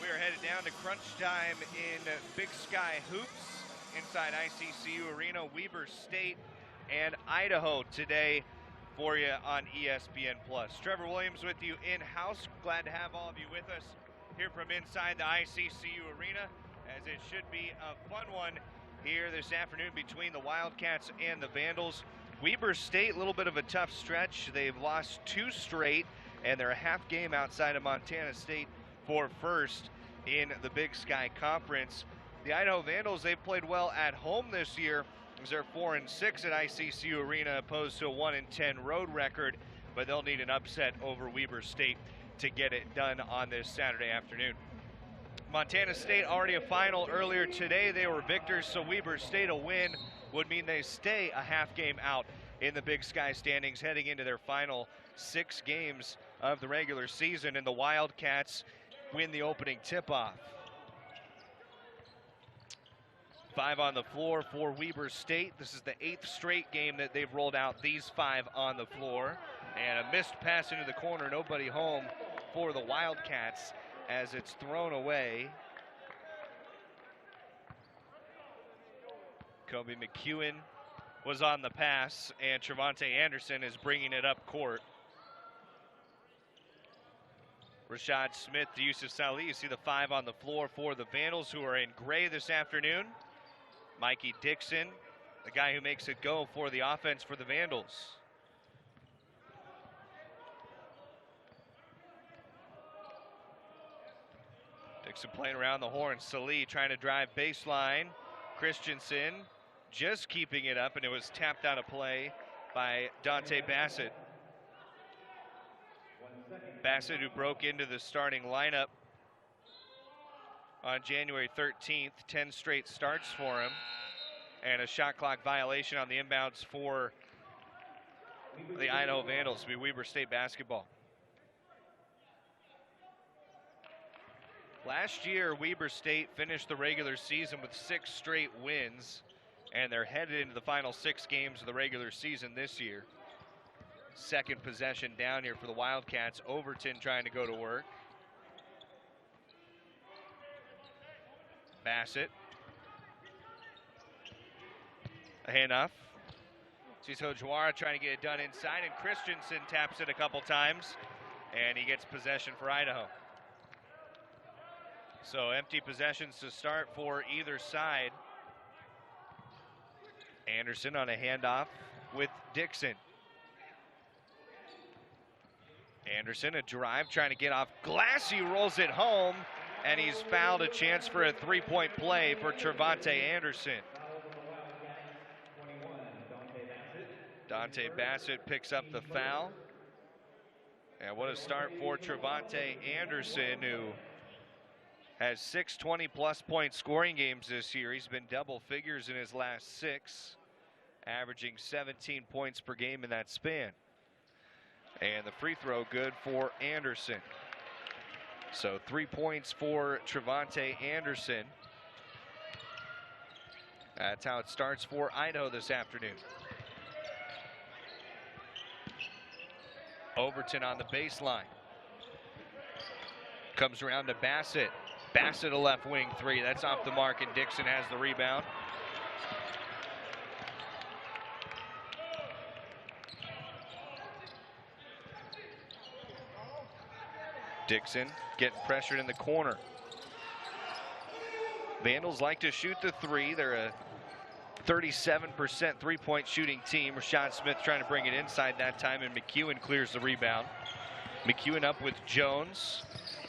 We are headed down to crunch time in Big Sky Hoops inside ICCU Arena. Weber State and Idaho today for you on ESPN+. Trevor Williams with you in-house. Glad to have all of you with us here from inside the ICCU Arena, as it should be a fun one here this afternoon between the Wildcats and the Vandals. Weber State, a little bit of a tough stretch. They've lost 2 straight, and they're a half game outside of Montana State for first in the Big Sky Conference. The Idaho Vandals, they've played well at home this year. They're 4-6 at ICCU Arena, opposed to a 1-10 road record, but they'll need an upset over Weber State to get it done on this Saturday afternoon. Montana State already a final earlier today. They were victors, so Weber State a win would mean they stay a half game out in the Big Sky standings heading into their final 6 games of the regular season, and the Wildcats win the opening tip-off. 5 on the floor for Weber State. This is the 8th straight game that they've rolled out these 5 on the floor. And a missed pass into the corner, nobody home for the Wildcats as it's thrown away. Kobe Mckeown was on the pass, and Trevante Anderson is bringing it up court. Rashad Smith to Yusuf Salih. You see the 5 on the floor for the Vandals, who are in gray this afternoon. Mikey Dixon, the guy who makes it go for the offense for the Vandals. Dixon playing around the horn. Salih trying to drive baseline. Christensen just keeping it up, and it was tapped out of play by Dante Bassett. Bassett, who broke into the starting lineup on January 13th, 10 straight starts for him, and a shot clock violation on the inbounds for the Idaho Vandals. Be Weber State basketball. Last year, Weber State finished the regular season with 6 straight wins, and they're headed into the final 6 games of the regular season this year. Second possession down here for the Wildcats. Overton trying to go to work. Bassett. A handoff. Ciso Juara trying to get it done inside, and Christensen taps it a couple times, and he gets possession for Idaho. So empty possessions to start for either side. Anderson on a handoff with Dixon. Anderson, a drive, trying to get off glass. He rolls it home, and he's fouled. A chance for a 3-point play for Trevante Anderson. Dante Bassett picks up the foul. And what a start for Trevante Anderson, who has 6 20-plus point scoring games this year. He's been double figures in his last 6, averaging 17 points per game in that span. And the free throw good for Anderson. So 3 points for Trevante Anderson. That's how it starts for Idaho this afternoon. Overton on the baseline. Comes around to Bassett. Bassett a left wing 3. That's off the mark, and Dixon has the rebound. Dixon getting pressured in the corner. Vandals like to shoot the 3. They're a 37% 3-point shooting team. Rashad Smith trying to bring it inside that time, and Mckeown clears the rebound. Mckeown up with Jones.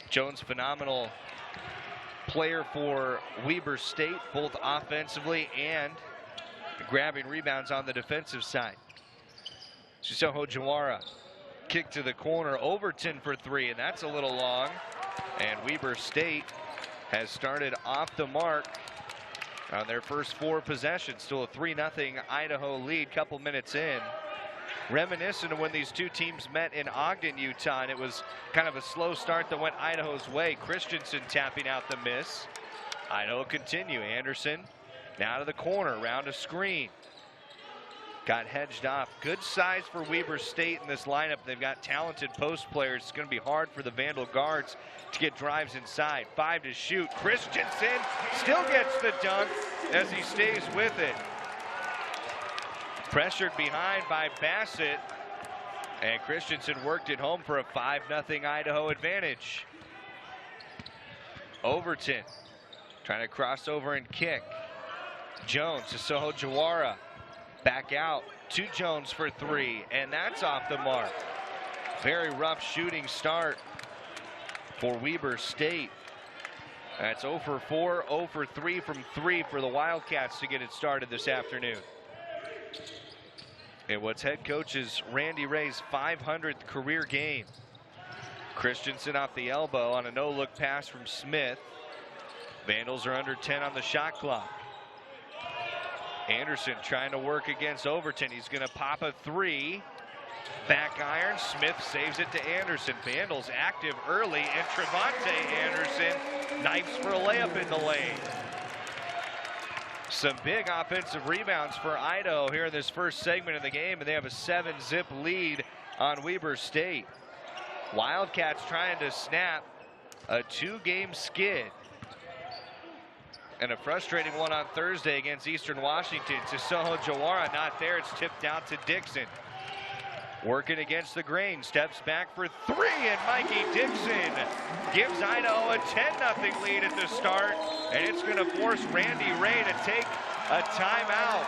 Jones, phenomenal player for Weber State, both offensively and grabbing rebounds on the defensive side. Ciso Juara. Kick to the corner. Overton for 3, and that's a little long. And Weber State has started off the mark on their first 4 possessions. Still a 3-0 Idaho lead, couple minutes in. Reminiscent of when these 2 teams met in Ogden, Utah, and it was kind of a slow start that went Idaho's way. Christensen tapping out the miss. Idaho continue. Anderson now to the corner, round a screen. got hedged off. Good size for Weber State in this lineup. They've got talented post players. It's going to be hard for the Vandal guards to get drives inside. 5 to shoot. Christensen still gets the dunk as he stays with it. Pressured behind by Bassett. And Christensen worked it home for a 5-0 Idaho advantage. Overton trying to cross over and kick. Jones to Soho Jawara. Back out to Jones for 3, and that's off the mark. Very rough shooting start for Weber State. That's 0 for 4, 0 for 3 from 3 for the Wildcats to get it started this afternoon. And what's head coach's Randy Ray's 500th career game. Christensen off the elbow on a no-look pass from Smith. Vandals are under 10 on the shot clock. Anderson trying to work against Overton. He's going to pop a 3. Back iron. Smith saves it to Anderson. Vandals active early, and Trevante Anderson knifes for a layup in the lane. Some big offensive rebounds for Idaho here in this first segment of the game, and they have a 7-zip lead on Weber State. Wildcats trying to snap a 2-game skid. And a frustrating one on Thursday against Eastern Washington. To Soho Jawara, not there. It's tipped out to Dixon. Working against the grain, steps back for 3, and Mikey Dixon gives Idaho a 10-0 lead at the start, and it's going to force Randy Ray to take a timeout.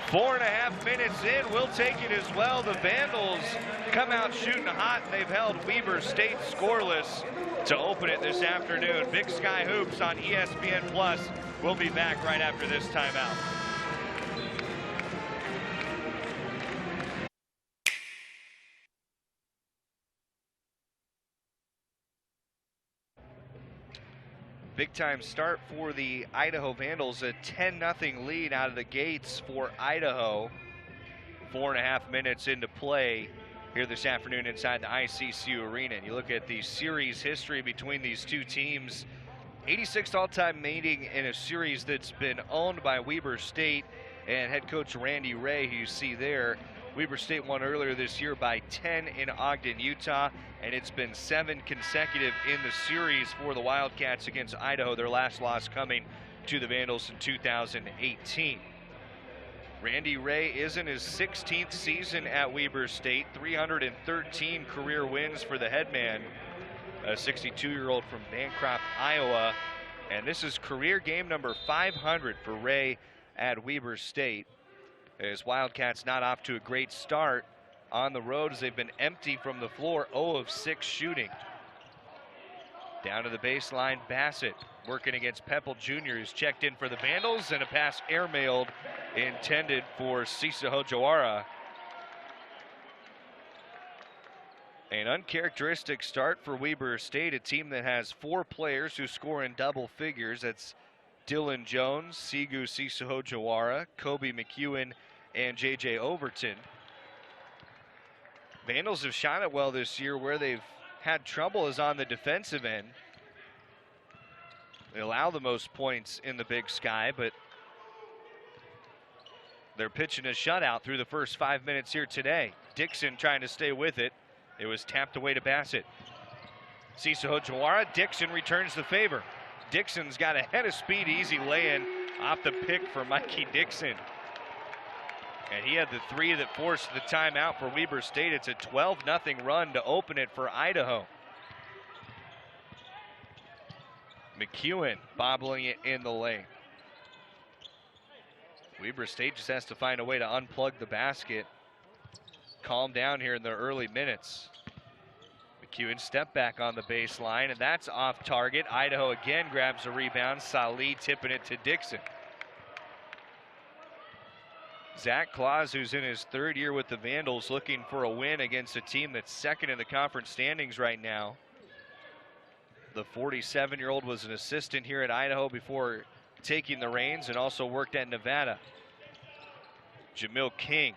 4.5 minutes in, we'll take it as well. The Vandals come out shooting hot, and they've held Weber State scoreless to open it this afternoon. Big Sky Hoops on ESPN Plus. We'll be back right after this timeout. Big time start for the Idaho Vandals, a 10-0 lead out of the gates for Idaho. 4.5 minutes into play here this afternoon inside the ICCU Arena. And you look at the series history between these two teams, 86th all-time meeting in a series that's been owned by Weber State and head coach Randy Ray, who you see there. Weber State won earlier this year by 10 in Ogden, Utah, and it's been 7 consecutive in the series for the Wildcats against Idaho, their last loss coming to the Vandals in 2018. Randy Ray is in his 16th season at Weber State, 313 career wins for the headman, a 62-year-old from Bancroft, Iowa, and this is career game number 500 for Ray at Weber State. As Wildcats not off to a great start on the road as they've been empty from the floor, 0 of 6 shooting. Down to the baseline, Bassett working against Pepple Jr., who's checked in for the Vandals, and a pass airmailed intended for Sisaho Jawara. An uncharacteristic start for Weber State, a team that has 4 players who score in double figures. That's Dylan Jones, Sigu Sisaho Jawara, Kobe Mckeown, and JJ Overton. Vandals have shot it well this year. Where they've had trouble is on the defensive end. They allow the most points in the Big Sky, but they're pitching a shutout through the first 5 minutes here today. Dixon trying to stay with it. It was tapped away to Bassett. Sisaho Jawara, Dixon returns the favor. Dixon's got a head of speed, easy lay-in off the pick for Mikey Dixon. And he had the 3 that forced the timeout for Weber State. It's a 12-0 run to open it for Idaho. Mckeown bobbling it in the lane. Weber State just has to find a way to unplug the basket. Calm down here in the early minutes. Mckeown step back on the baseline, and that's off target. Idaho again grabs a rebound. Salih tipping it to Dixon. Zach Claus, who's in his 3rd year with the Vandals, looking for a win against a team that's 2nd in the conference standings right now. The 47-year-old was an assistant here at Idaho before taking the reins, and also worked at Nevada. Jamil King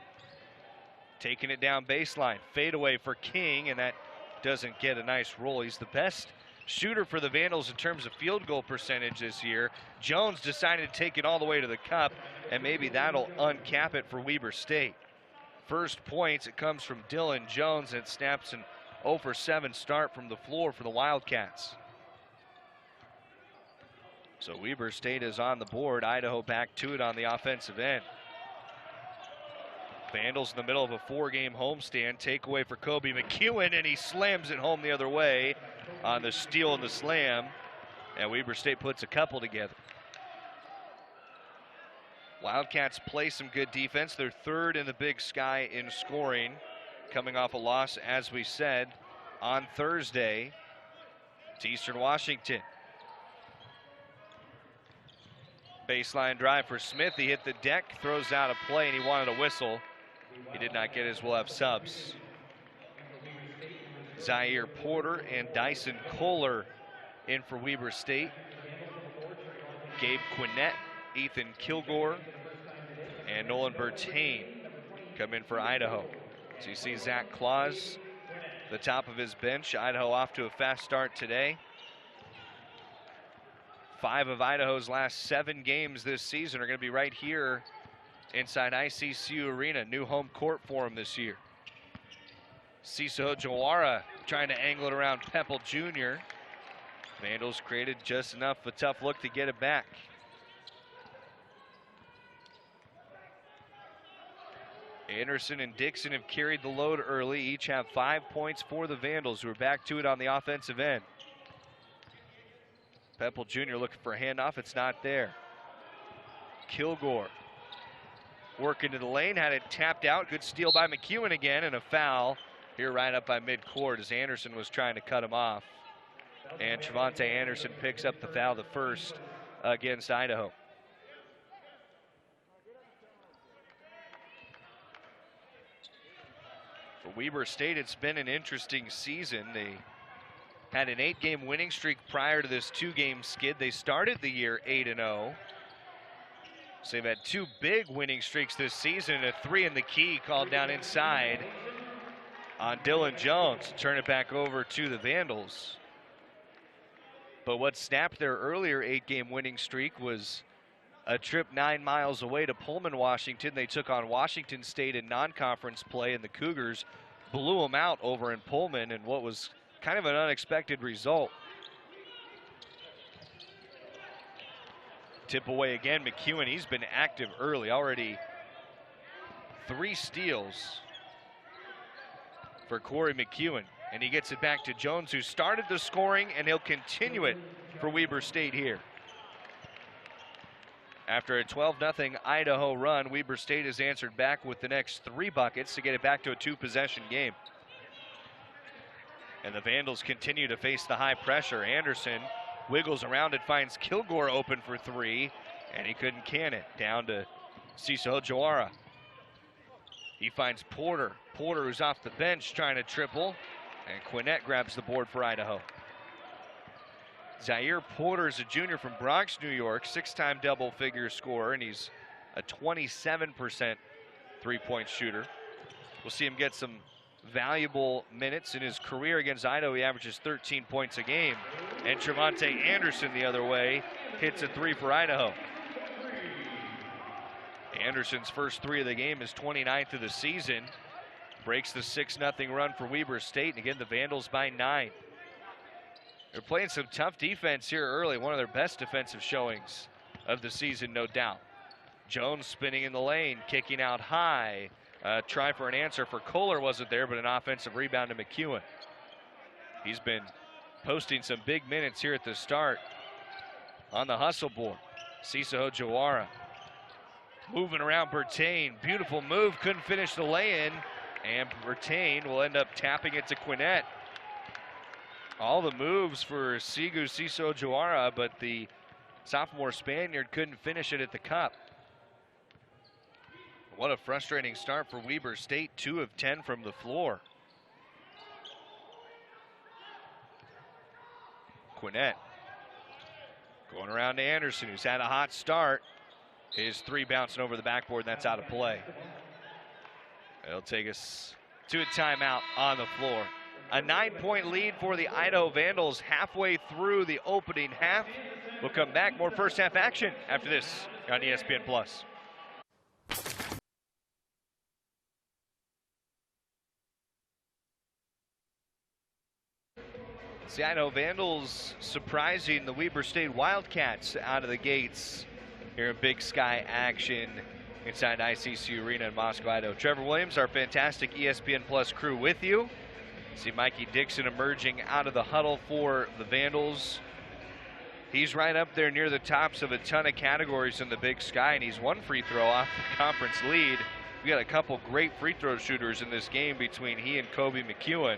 taking it down baseline. Fadeaway for King, and that doesn't get a nice roll. He's the best shooter for the Vandals in terms of field goal percentage this year. Jones decided to take it all the way to the cup, and maybe that'll uncap it for Weber State. First points, it comes from Dylan Jones, and it snaps an 0 for 7 start from the floor for the Wildcats. So Weber State is on the board. Idaho back to it on the offensive end. Vandals in the middle of a 4-game homestand. Takeaway for Kobe Mckeown, and he slams it home the other way on the steal and the slam. And Weber State puts a couple together. Wildcats play some good defense. They're third in the Big Sky in scoring, coming off a loss, as we said, on Thursday to Eastern Washington. Baseline drive for Smith. He hit the deck, throws out a play, and he wanted a whistle. He did not get his. We'll have subs. Zaire Porter and Dyson Kohler in for Weber State. Gabe Quinnett, Ethan Kilgore, and Nolan Bertain come in for Idaho. So you see Zach Claus, the top of his bench. Idaho off to a fast start today. 5 of Idaho's last 7 games this season are going to be right here inside ICCU Arena. New home court for him this year. Cicero Jawara trying to angle it around Pepple Jr. Vandals created just enough a tough look to get it back. Anderson and Dixon have carried the load early. Each have 5 points for the Vandals, who are back to it on the offensive end. Pepple Jr. looking for a handoff. It's not there. Kilgore working to the lane, had it tapped out. Good steal by Mckeown again, and a foul here right up by midcourt as Anderson was trying to cut him off. And Trevante Anderson picks up the foul, the first against Idaho. For Weber State, it's been an interesting season. They had an 8-game winning streak prior to this 2-game skid. They started the year 8-0. So they've had 2 big winning streaks this season, and a 3 in the key called down inside on Dylan Jones to turn it back over to the Vandals. But what snapped their earlier 8-game winning streak was a trip 9 miles away to Pullman, Washington. They took on Washington State in non-conference play, and the Cougars blew them out over in Pullman in what was kind of an unexpected result. Tip away again, Mckeown. He's been active early, already 3 steals for Corey Mckeown. And he gets it back to Jones, who started the scoring, and he'll continue it for Weber State here. After a 12-0 Idaho run, Weber State has answered back with the next 3 buckets to get it back to a 2-possession game. And the Vandals continue to face the high pressure. Anderson wiggles around and finds Kilgore open for 3, and he couldn't can it. Down to Cicero Jawara. He finds Porter. Porter, who's off the bench, trying to triple, and Quinnett grabs the board for Idaho. Zaire Porter is a junior from Bronx, New York, 6-time double-figure scorer, and he's a 27% three-point shooter. We'll see him get some valuable minutes in his career. Against Idaho, he averages 13 points a game. And Trevante Anderson the other way hits a 3 for Idaho. Anderson's first 3 of the game, is 29th of the season. Breaks the 6-0 run for Weber State, and again the Vandals by 9. They're playing some tough defense here early, one of their best defensive showings of the season, no doubt. Jones spinning in the lane, kicking out high. Try for an answer for Kohler wasn't there, but an offensive rebound to Mckeown. He's been posting some big minutes here at the start on the hustle board. Cicero Jawara moving around Bertain. Beautiful move, couldn't finish the lay-in, and Bertain will end up tapping it to Quinnett. All the moves for Cicero Jawara, but the sophomore Spaniard couldn't finish it at the cup. What a frustrating start for Weber State, 2 of 10 from the floor. Quinnett going around to Anderson, who's had a hot start. His 3 bouncing over the backboard, and that's out of play. It'll take us to a timeout on the floor. A 9-point lead for the Idaho Vandals halfway through the opening half. We'll come back, more first half action after this on ESPN Plus. The Idaho Vandals surprising the Weber State Wildcats out of the gates here in Big Sky action inside ICCU Arena in Moscow, Idaho. Trevor Williams, our fantastic ESPN Plus crew with you. See Mikey Dixon emerging out of the huddle for the Vandals. He's right up there near the tops of a ton of categories in the Big Sky, and he's one free throw off the conference lead. We got a couple great free throw shooters in this game between he and Kobe Mckeown.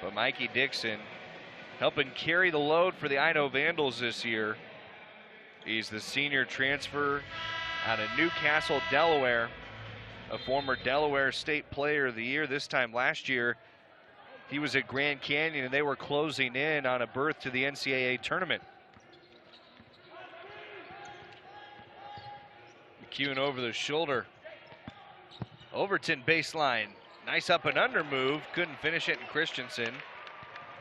But Mikey Dixon helping carry the load for the Idaho Vandals this year. He's the senior transfer out of Newcastle, Delaware, a former Delaware State Player of the Year. This time last year, he was at Grand Canyon, and they were closing in on a berth to the NCAA tournament. McKeown over the shoulder. Overton baseline. Nice up and under move. Couldn't finish it, and Christensen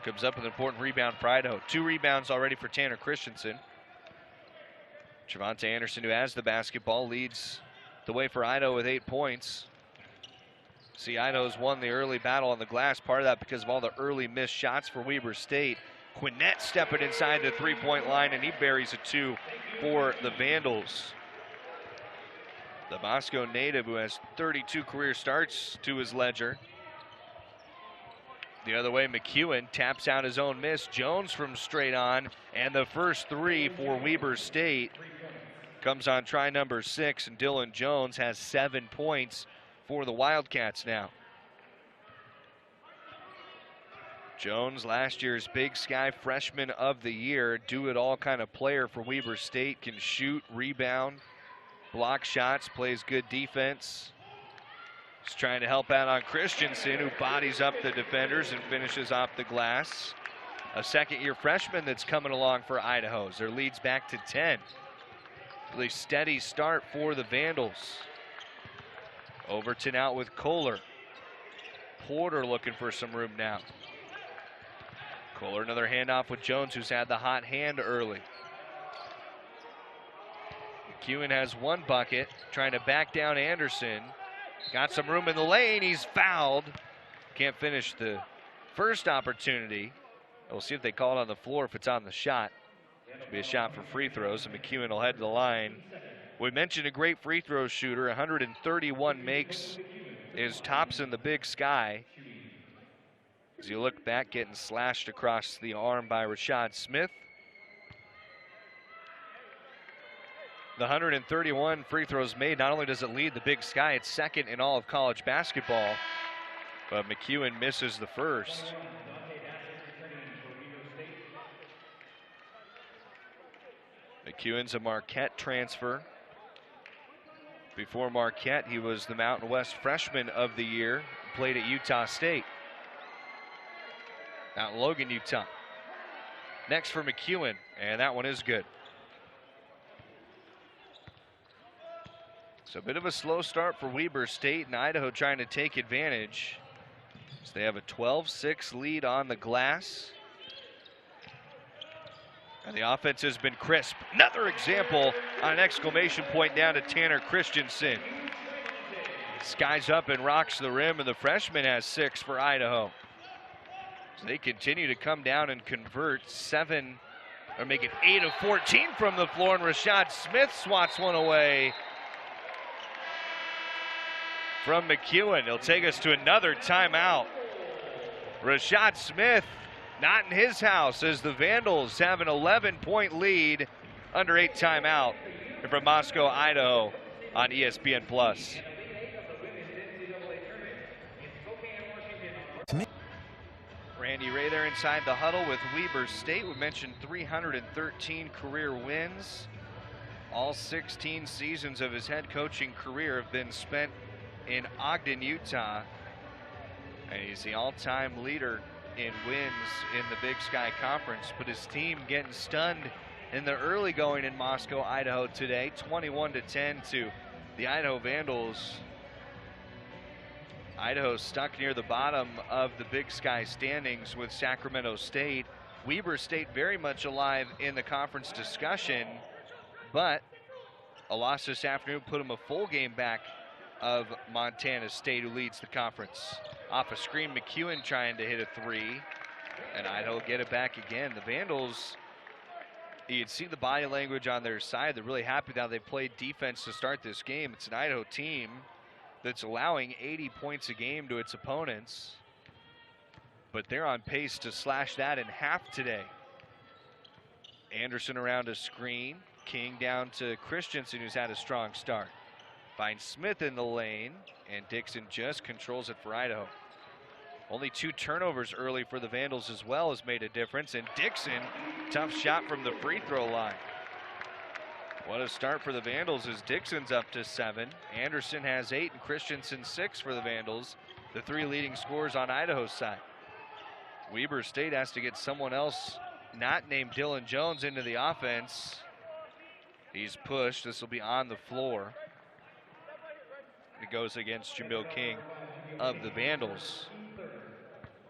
comes up with an important rebound for Idaho. 2 rebounds already for Tanner Christensen. Javante Anderson, who has the basketball, leads the way for Idaho with 8 points. See, Idaho's won the early battle on the glass. Part of that because of all the early missed shots for Weber State. Quinnett stepping inside the three-point line, and he buries a 2 for the Vandals. The Moscow native, who has 32 career starts to his ledger. The other way, McKeown taps out his own miss. Jones from straight on, and the first 3 for Weber State comes on try number 6, and Dylan Jones has 7 points for the Wildcats now. Jones, last year's Big Sky Freshman of the Year, do-it-all kind of player for Weber State, can shoot, rebound, block shots, plays good defense. He's trying to help out on Christensen, who bodies up the defenders and finishes off the glass. A second-year freshman that's coming along for Idaho. Their lead's back to 10. Really steady start for the Vandals. Overton out with Kohler. Porter looking for some room now. Kohler, another handoff with Jones, who's had the hot hand early. McKeown has 1 bucket, trying to back down Anderson. Got some room in the lane, he's fouled. Can't finish the first opportunity. We'll see if they call it on the floor if it's on the shot. It'll be a shot for free throws, and McKeown will head to the line. We mentioned a great free throw shooter, 131 makes, is tops in the Big Sky. As you look back, getting slashed across the arm by Rashad Smith. The 131 free throws made, not only does it lead the Big Sky, it's second in all of college basketball, but McKeown misses the first. McKeown's a Marquette transfer. Before Marquette, he was the Mountain West Freshman of the Year, played at Utah State. Out in Logan, Utah. Next for McKeown, and that one is good. So a bit of a slow start for Weber State, and Idaho trying to take advantage. So they have a 12-6 lead on the glass. And the offense has been crisp. Another example on an exclamation point down to Tanner Christensen. Skies up and rocks the rim, and the freshman has 6 for Idaho. So they continue to come down and convert 7, or make it 8 of 14 from the floor, and Rashad Smith swats one away from McKeown. He'll take us to another timeout. Rashad Smith not in his house as the Vandals have an 11-point lead under 8 timeout. And from Moscow, Idaho on ESPN Plus. Randy Ray there inside the huddle with Weber State. We mentioned 313 career wins. All 16 seasons of his head coaching career have been spent in Ogden, Utah. And he's the all-time leader in wins in the Big Sky Conference. But his team getting stunned in the early going in Moscow, Idaho today. 21-10 to the Idaho Vandals. Idaho stuck near the bottom of the Big Sky standings with Sacramento State. Weber State very much alive in the conference discussion, but a loss this afternoon put them a full game back of Montana State, who leads the conference. Off a screen, Mckeown trying to hit a three, and Idaho get it back again. The Vandals, you'd see the body language on their side. They're really happy that they played defense to start this game. It's an Idaho team that's allowing 80 points a game to its opponents, but they're on pace to slash that in half today. Anderson around a screen. King down to Christensen, who's had a strong start. Finds Smith in the lane, and Dixon just controls it for Idaho. Only 2 turnovers early for the Vandals as well has made a difference, and Dixon, tough shot from the free throw line. What a start for the Vandals as Dixon's up to 7. Anderson has 8 and Christensen 6 for the Vandals, the 3 leading scorers on Idaho's side. Weber State has to get someone else not named Dylan Jones into the offense. He's pushed. This will be on the floor. It goes against Jamil King of the Vandals.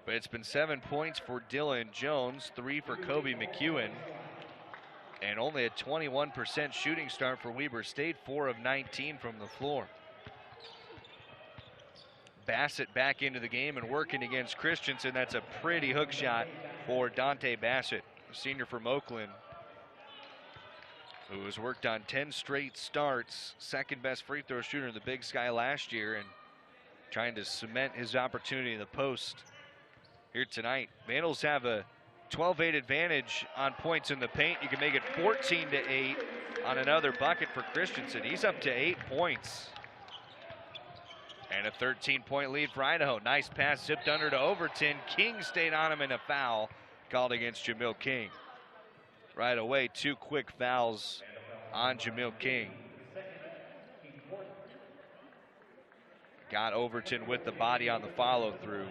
But it's been 7 points for Dylan Jones, 3 for Kobe Mckeown, and only a 21% shooting start for Weber State, 4 of 19 from the floor. Bassett back into the game and working against Christensen. That's a pretty hook shot for Dante Bassett, a senior from Oakland, who has worked on 10 straight starts, second best free throw shooter in the Big Sky last year, and trying to cement his opportunity in the post here tonight. Vandals have a 12-8 advantage on points in the paint. You can make it 14-8 on another bucket for Christensen. He's up to 8 points. And a 13-point lead for Idaho. Nice pass zipped under to Overton. King stayed on him, and a foul called against Jamil King. Right away, 2 quick fouls on Jamil King. Got Overton with the body on the follow through.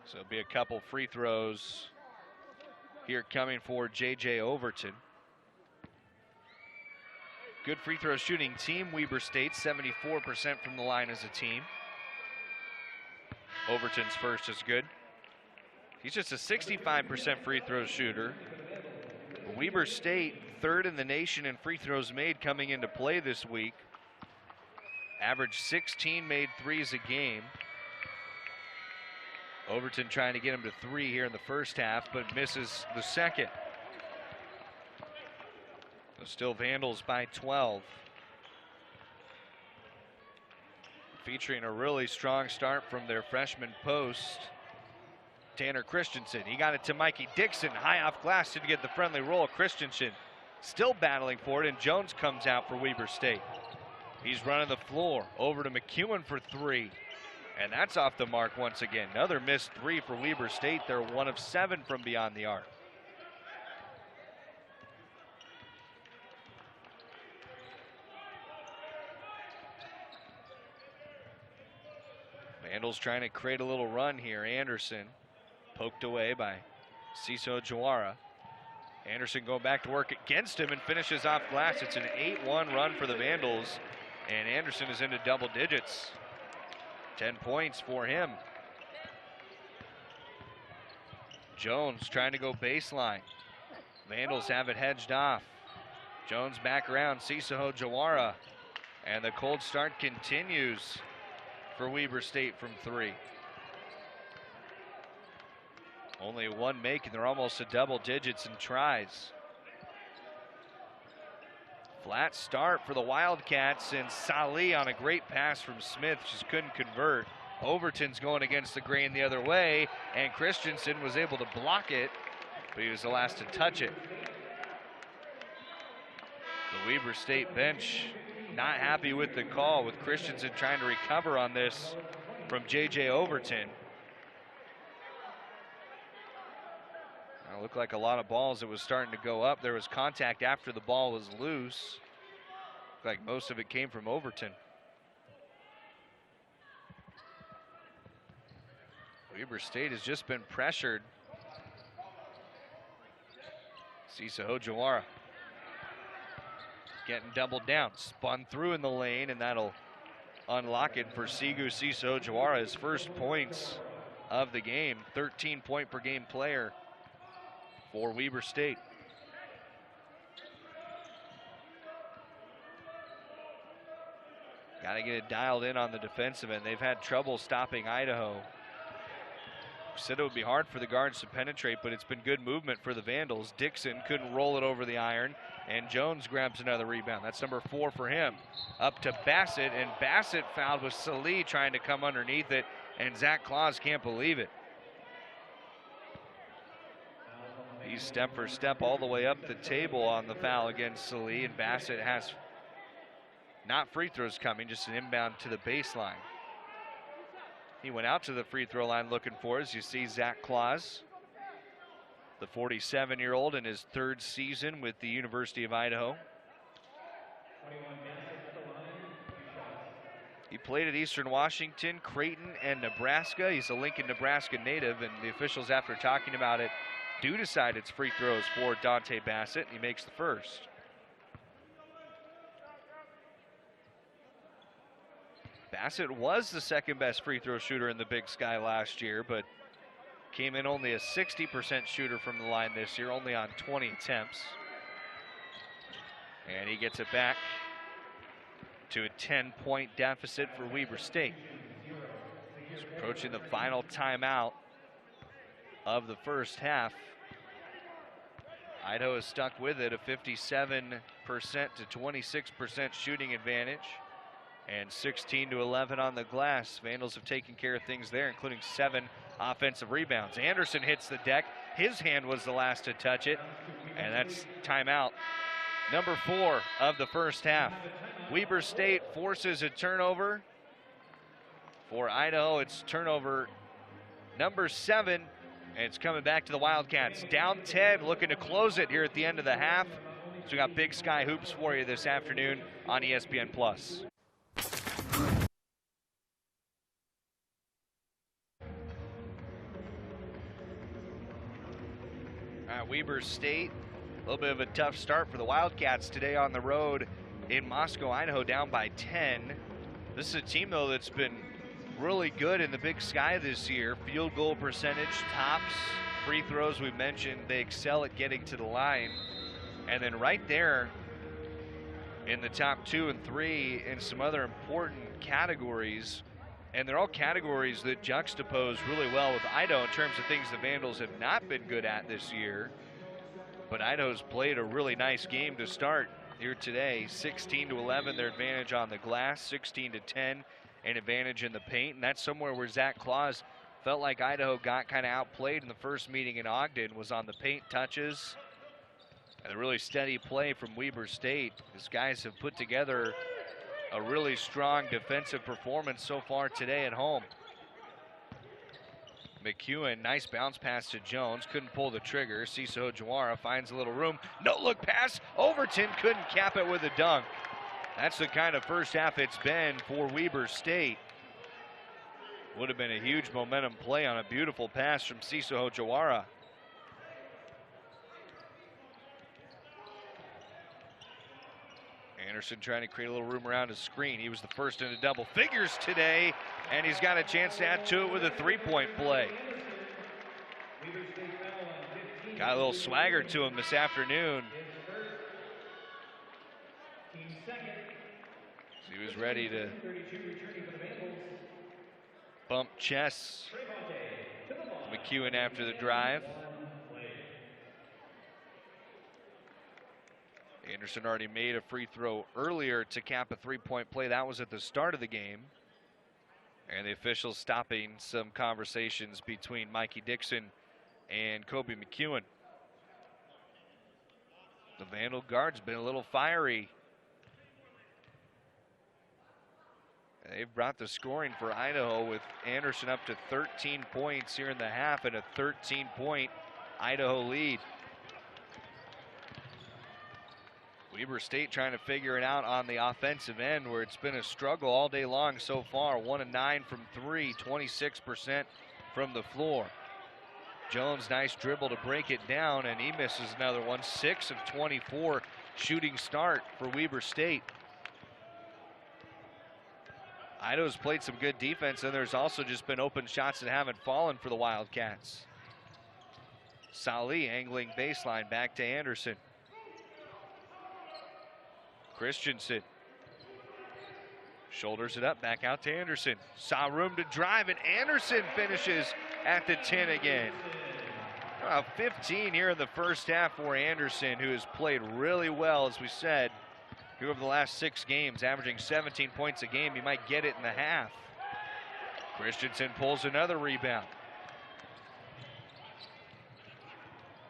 So it'll be a couple free throws here coming for J.J. Overton. Good free throw shooting team, Weber State, 74% from the line as a team. Overton's first is good. He's just a 65% free throw shooter. Weber State, 3rd in the nation in free throws made coming into play this week. Average 16 made threes a game. Overton trying to get him to 3 here in the first half, but misses the second. So still Vandals by 12. Featuring a really strong start from their freshman post, Tanner Christensen. He got it to Mikey Dixon, high off glass, didn't get the friendly roll. Christensen still battling for it, and Jones comes out for Weber State. He's running the floor, over to Mckeown for 3, and that's off the mark once again. Another missed 3 for Weber State. They're 1 of 7 from beyond the arc. Vandals trying to create a little run here. Anderson poked away by Ciso Jawara. Anderson going back to work against him and finishes off glass. It's an 8-1 run for the Vandals, and Anderson is into double digits. 10 points for him. Jones trying to go baseline. Vandals have it hedged off. Jones back around, Ciso Jawara, and the cold start continues for Weber State from 3. Only 1 make, and they're almost to double digits in tries. Flat start for the Wildcats, and Salih on a great pass from Smith just couldn't convert. Overton's going against the grain the other way, and Christensen was able to block it, but he was the last to touch it. The Weber State bench not happy with the call, with Christensen trying to recover on this from J.J. Overton. It looked like a lot of balls that was starting to go up. There was contact after the ball was loose. Looked like most of it came from Overton. Weber State has just been pressured. Ciso Jawara getting doubled down, spun through in the lane, and that'll unlock it for Sigu Ciso Jawara, his first points of the game. 13-point per game player for Weber State. Got to get it dialed in on the defensive end. They've had trouble stopping Idaho. Said it would be hard for the guards to penetrate, but it's been good movement for the Vandals. Dixon couldn't roll it over the iron, and Jones grabs another rebound. That's number 4 for him. Up to Bassett, and Bassett fouled with Salih trying to come underneath it, and Zach Claus can't believe it. He's step for step all the way up the table on the foul against Salih, and Bassett has not free throws coming, just an inbound to the baseline. He went out to the free throw line looking for, as you see, Zach Claus, the 47-year-old in his 3rd season with the University of Idaho. He played at Eastern Washington, Creighton, and Nebraska. He's a Lincoln, Nebraska native, and the officials, after talking about it, do decide it's free throws for Dante Bassett, and he makes the first. Bassett was the 2nd best free throw shooter in the Big Sky last year, but came in only a 60% shooter from the line this year, only on 20 attempts. And he gets it back to a 10-point deficit for Weber State. He's approaching the final timeout of the first half. Idaho is stuck with it, a 57% to 26% shooting advantage. And 16-11 on the glass. Vandals have taken care of things there, including 7 offensive rebounds. Anderson hits the deck. His hand was the last to touch it. And that's timeout number 4 of the first half. Weber State forces a turnover. For Idaho, it's turnover number 7. And it's coming back to the Wildcats. Down 10, looking to close it here at the end of the half. So we got Big Sky Hoops for you this afternoon on ESPN+. Weber State, a little bit of a tough start for the Wildcats today on the road in Moscow, Idaho, down by 10. This is a team, though, that's been really good in the Big Sky this year. Field goal percentage tops, free throws we mentioned, they excel at getting to the line. And then right there in the top 2 and 3 in some other important categories. And they're all categories that juxtapose really well with Idaho in terms of things the Vandals have not been good at this year. But Idaho's played a really nice game to start here today. 16-11, their advantage on the glass. 16-10, an advantage in the paint. And that's somewhere where Zach Claus felt like Idaho got kind of outplayed in the first meeting in Ogden, was on the paint touches. And a really steady play from Weber State. These guys have put together a really strong defensive performance so far today at home. Mckeown, nice bounce pass to Jones, couldn't pull the trigger. Ciso Jawara finds a little room. No look pass. Overton couldn't cap it with a dunk. That's the kind of first half it's been for Weber State. Would have been a huge momentum play on a beautiful pass from Ciso Jawara. Anderson trying to create a little room around his screen. He was the first into double figures today, and he's got a chance to add to it with a 3-point play. Got a little swagger to him this afternoon. So he was ready to bump chests. Mckeown after the drive. Anderson already made a free throw earlier to cap a 3-point play. That was at the start of the game. And the officials stopping some conversations between Mikey Dixon and Kobe Mckeown. The Vandal guard's been a little fiery. They've brought the scoring for Idaho with Anderson up to 13 points here in the half and a 13-point Idaho lead. Weber State trying to figure it out on the offensive end, where it's been a struggle all day long so far. 1 of 9 from 3, 26% from the floor. Jones, nice dribble to break it down, and he misses another one. 6 of 24 shooting start for Weber State. Idaho's played some good defense, and there's also just been open shots that haven't fallen for the Wildcats. Salih angling baseline back to Anderson. Christensen shoulders it up, back out to Anderson. Saw room to drive, and Anderson finishes at the 10 again. 15 here in the first half for Anderson, who has played really well, as we said, here over the last 6 games, averaging 17 points a game. He might get it in the half. Christensen pulls another rebound.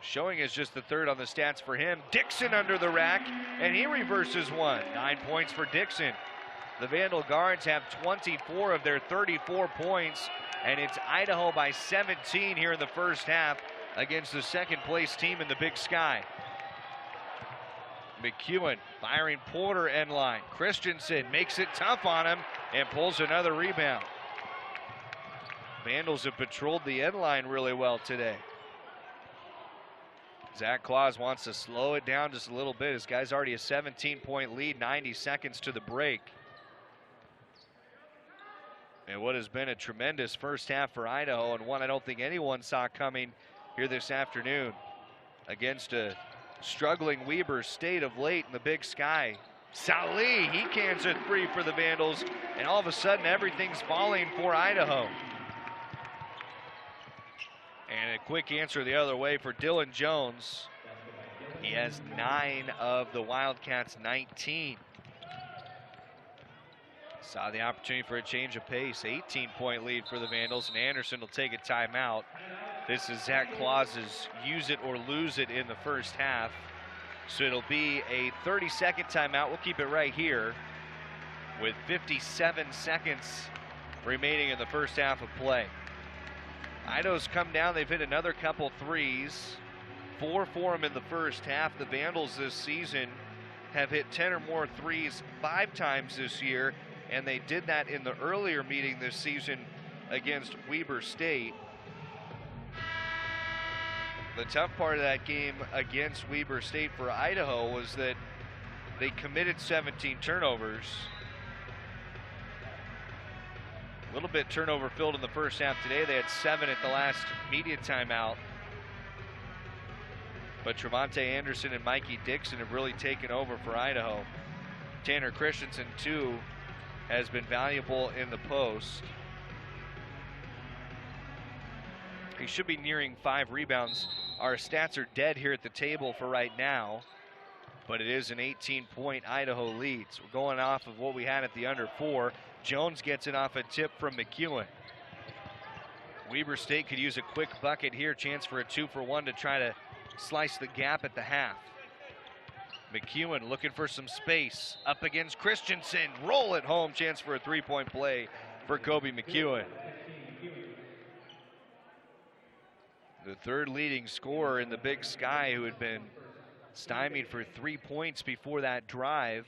Showing is just the 3rd on the stats for him. Dixon under the rack, and he reverses one. 9 points for Dixon. The Vandal Guards have 24 of their 34 points, and it's Idaho by 17 here in the first half against the 2nd place team in the Big Sky. Mckeown firing Porter end line. Christensen makes it tough on him and pulls another rebound. Vandals have patrolled the end line really well today. Zach Claus wants to slow it down just a little bit. His guy's already a 17-point lead, 90 seconds to the break. And what has been a tremendous first half for Idaho, and one I don't think anyone saw coming here this afternoon against a struggling Weber State of late in the Big Sky. Salih, he cans it free for the Vandals, and all of a sudden everything's falling for Idaho. And a quick answer the other way for Dylan Jones. He has 9 of the Wildcats' 19. Saw the opportunity for a change of pace. 18-point lead for the Vandals, and Anderson will take a timeout. This is Zach Claus's use it or lose it in the first half. So it'll be a 30-second timeout. We'll keep it right here with 57 seconds remaining in the first half of play. Idaho's come down. They've hit another couple threes. 4 for them in the first half. The Vandals this season have hit 10 or more threes 5 times this year, and they did that in the earlier meeting this season against Weber State. The tough part of that game against Weber State for Idaho was that they committed 17 turnovers. A little bit turnover filled in the first half today. They had 7 at the last media timeout. But Trevante Anderson and Mikey Dixon have really taken over for Idaho. Tanner Christensen, too, has been valuable in the post. He should be nearing 5 rebounds. Our stats are dead here at the table for right now, but it is an 18-point Idaho lead. So we're going off of what we had at the under 4. Jones gets it off a tip from Mckeown. Weber State could use a quick bucket here. Chance for a 2-for-1 to try to slice the gap at the half. Mckeown looking for some space. Up against Christensen. Roll it home. Chance for a 3-point play for Kobe Mckeown. The 3rd leading scorer in the Big Sky, who had been stymied for 3 points before that drive,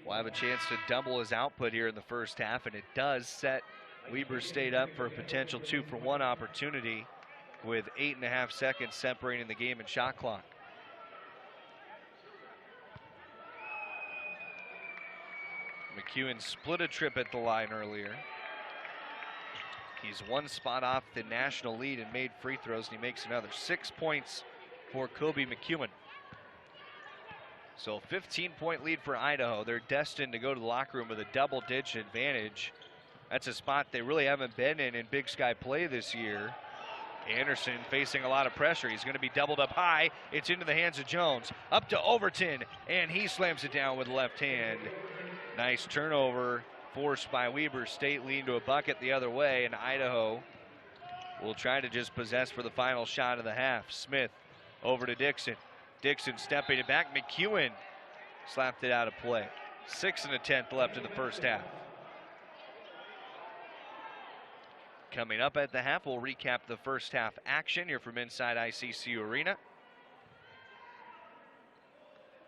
will have a chance to double his output here in the first half, and it does set Weber State up for a potential 2-for-1 opportunity with 8.5 seconds separating the game and shot clock. Mckeown split a trip at the line earlier. He's 1 spot off the national lead and made free throws, and he makes another. 6 points for Kobe Mckeown. So 15-point lead for Idaho. They're destined to go to the locker room with a double-digit advantage. That's a spot they really haven't been in Big Sky play this year. Anderson facing a lot of pressure. He's going to be doubled up high. It's into the hands of Jones. Up to Overton, and he slams it down with the left hand. Nice turnover forced by Weber State, leading to a bucket the other way, and Idaho will try to just possess for the final shot of the half. Smith over to Dixon. Dixon stepping it back. Mckeown slapped it out of play. 6 1/10 left in the first half. Coming up at the half, we'll recap the first half action here from inside ICCU Arena.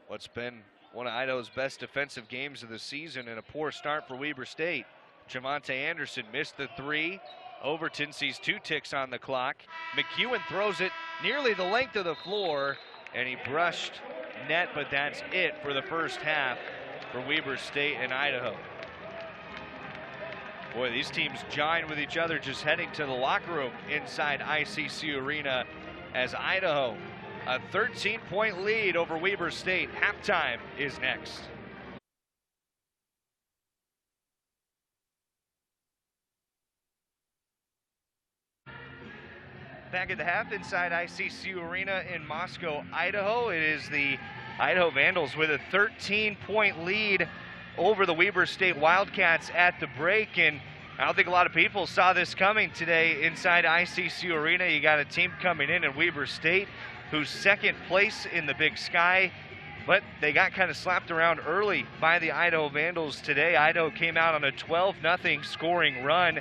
What's been one of Idaho's best defensive games of the season, and a poor start for Weber State. Trevante Anderson missed the 3. Overton sees 2 ticks on the clock. Mckeown throws it nearly the length of the floor, and he brushed net, but that's it for the first half for Weber State and Idaho. Boy, these teams join with each other, just heading to the locker room inside ICCU Arena as Idaho, a 13-point lead over Weber State. Halftime is next. Back at the half inside ICCU Arena in Moscow, Idaho. It is the Idaho Vandals with a 13-point lead over the Weber State Wildcats at the break, and I don't think a lot of people saw this coming today inside ICCU Arena. You got a team coming in Weber State who's second place in the Big Sky, but they got kind of slapped around early by the Idaho Vandals today. Idaho came out on a 12-0 scoring run,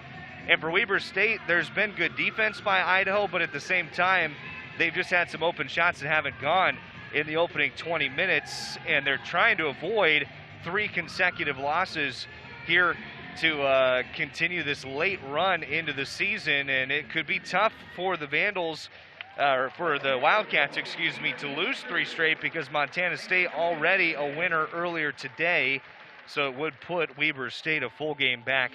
and for Weber State, there's been good defense by Idaho, but at the same time, they've just had some open shots that haven't gone in the opening 20 minutes, and they're trying to avoid 3 consecutive losses here to continue this late run into the season. And it could be tough for the Vandals, for the Wildcats, excuse me, to lose 3 straight, because Montana State already a winner earlier today. So it would put Weber State a full game back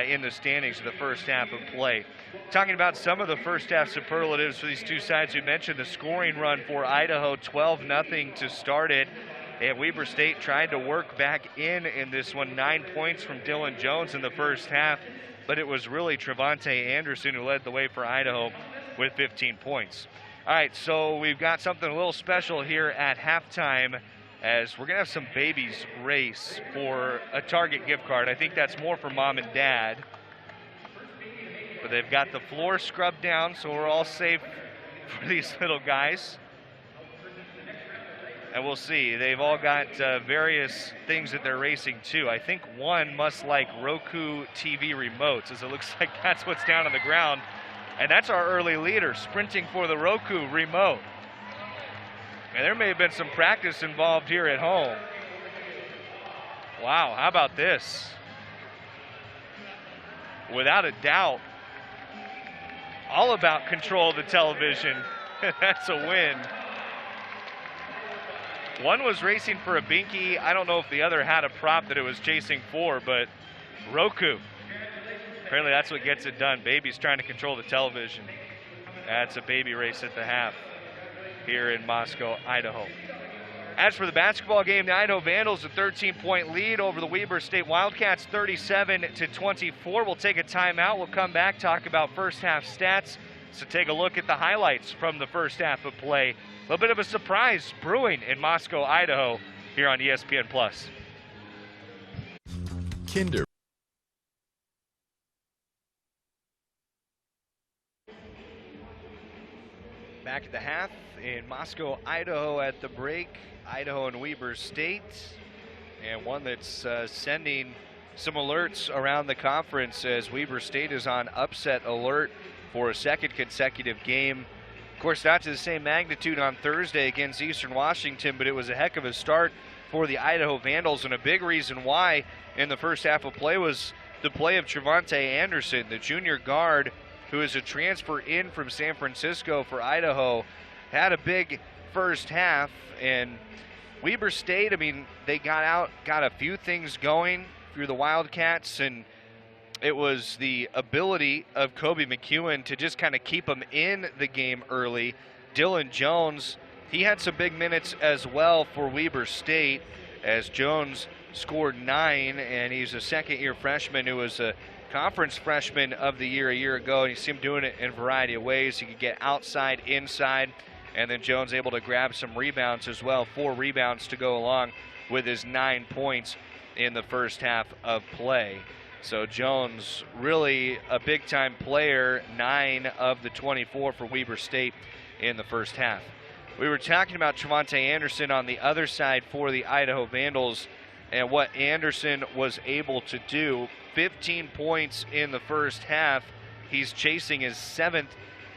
in the standings of the first half of play. Talking about some of the first half superlatives for these two sides, we mentioned the scoring run for Idaho, 12-0 to start it. And Weber State tried to work back in this one, 9 points from Dylan Jones in the first half, but it was really Trevante Anderson who led the way for Idaho with 15 points. All right, so we've got something a little special here at halftime, as we're going to have some babies race for a Target gift card. I think that's more for mom and dad, but they've got the floor scrubbed down, so we're all safe for these little guys. And we'll see. They've all got various things that they're racing to. I think one must like Roku TV remotes, as it looks like that's what's down on the ground. And that's our early leader, sprinting for the Roku remote. And there may have been some practice involved here at home. Wow, how about this? Without a doubt, all about control of the television. That's a win. One was racing for a binky. I don't know if the other had a prop that it was chasing for, but Roku. Apparently that's what gets it done. Baby's trying to control the television. That's a baby race at the half here in Moscow, Idaho. As for the basketball game, the Idaho Vandals a 13-point lead over the Weber State Wildcats, 37-24. We'll take a timeout. We'll come back, talk about first half stats. So take a look at the highlights from the first half of play. A little bit of a surprise brewing in Moscow, Idaho, here on ESPN+. Kinder. Back at the half in Moscow, Idaho at the break. Idaho and Weber State, and one that's sending some alerts around the conference, as Weber State is on upset alert for a second consecutive game. Of course, not to the same magnitude on Thursday against Eastern Washington, but it was a heck of a start for the Idaho Vandals, and a big reason why in the first half of play was the play of Trevante Anderson, the junior guard who is a transfer in from San Francisco for Idaho. Had a big first half, and Weber State, I mean, they got a few things going through the Wildcats, and it was the ability of Kobe Mckeown to just kind of keep them in the game early. Dylan Jones, he had some big minutes as well for Weber State, as Jones scored 9, and he's a second-year freshman who was a conference freshman of the year a year ago, and you see him doing it in a variety of ways. He could get outside, inside, and then Jones able to grab some rebounds as well, 4 rebounds to go along with his 9 points in the first half of play. So Jones, really a big-time player, 9 of the 24 for Weber State in the first half. We were talking about Trevante Anderson on the other side for the Idaho Vandals, and what Anderson was able to do. 15 points in the first half. He's chasing his 7th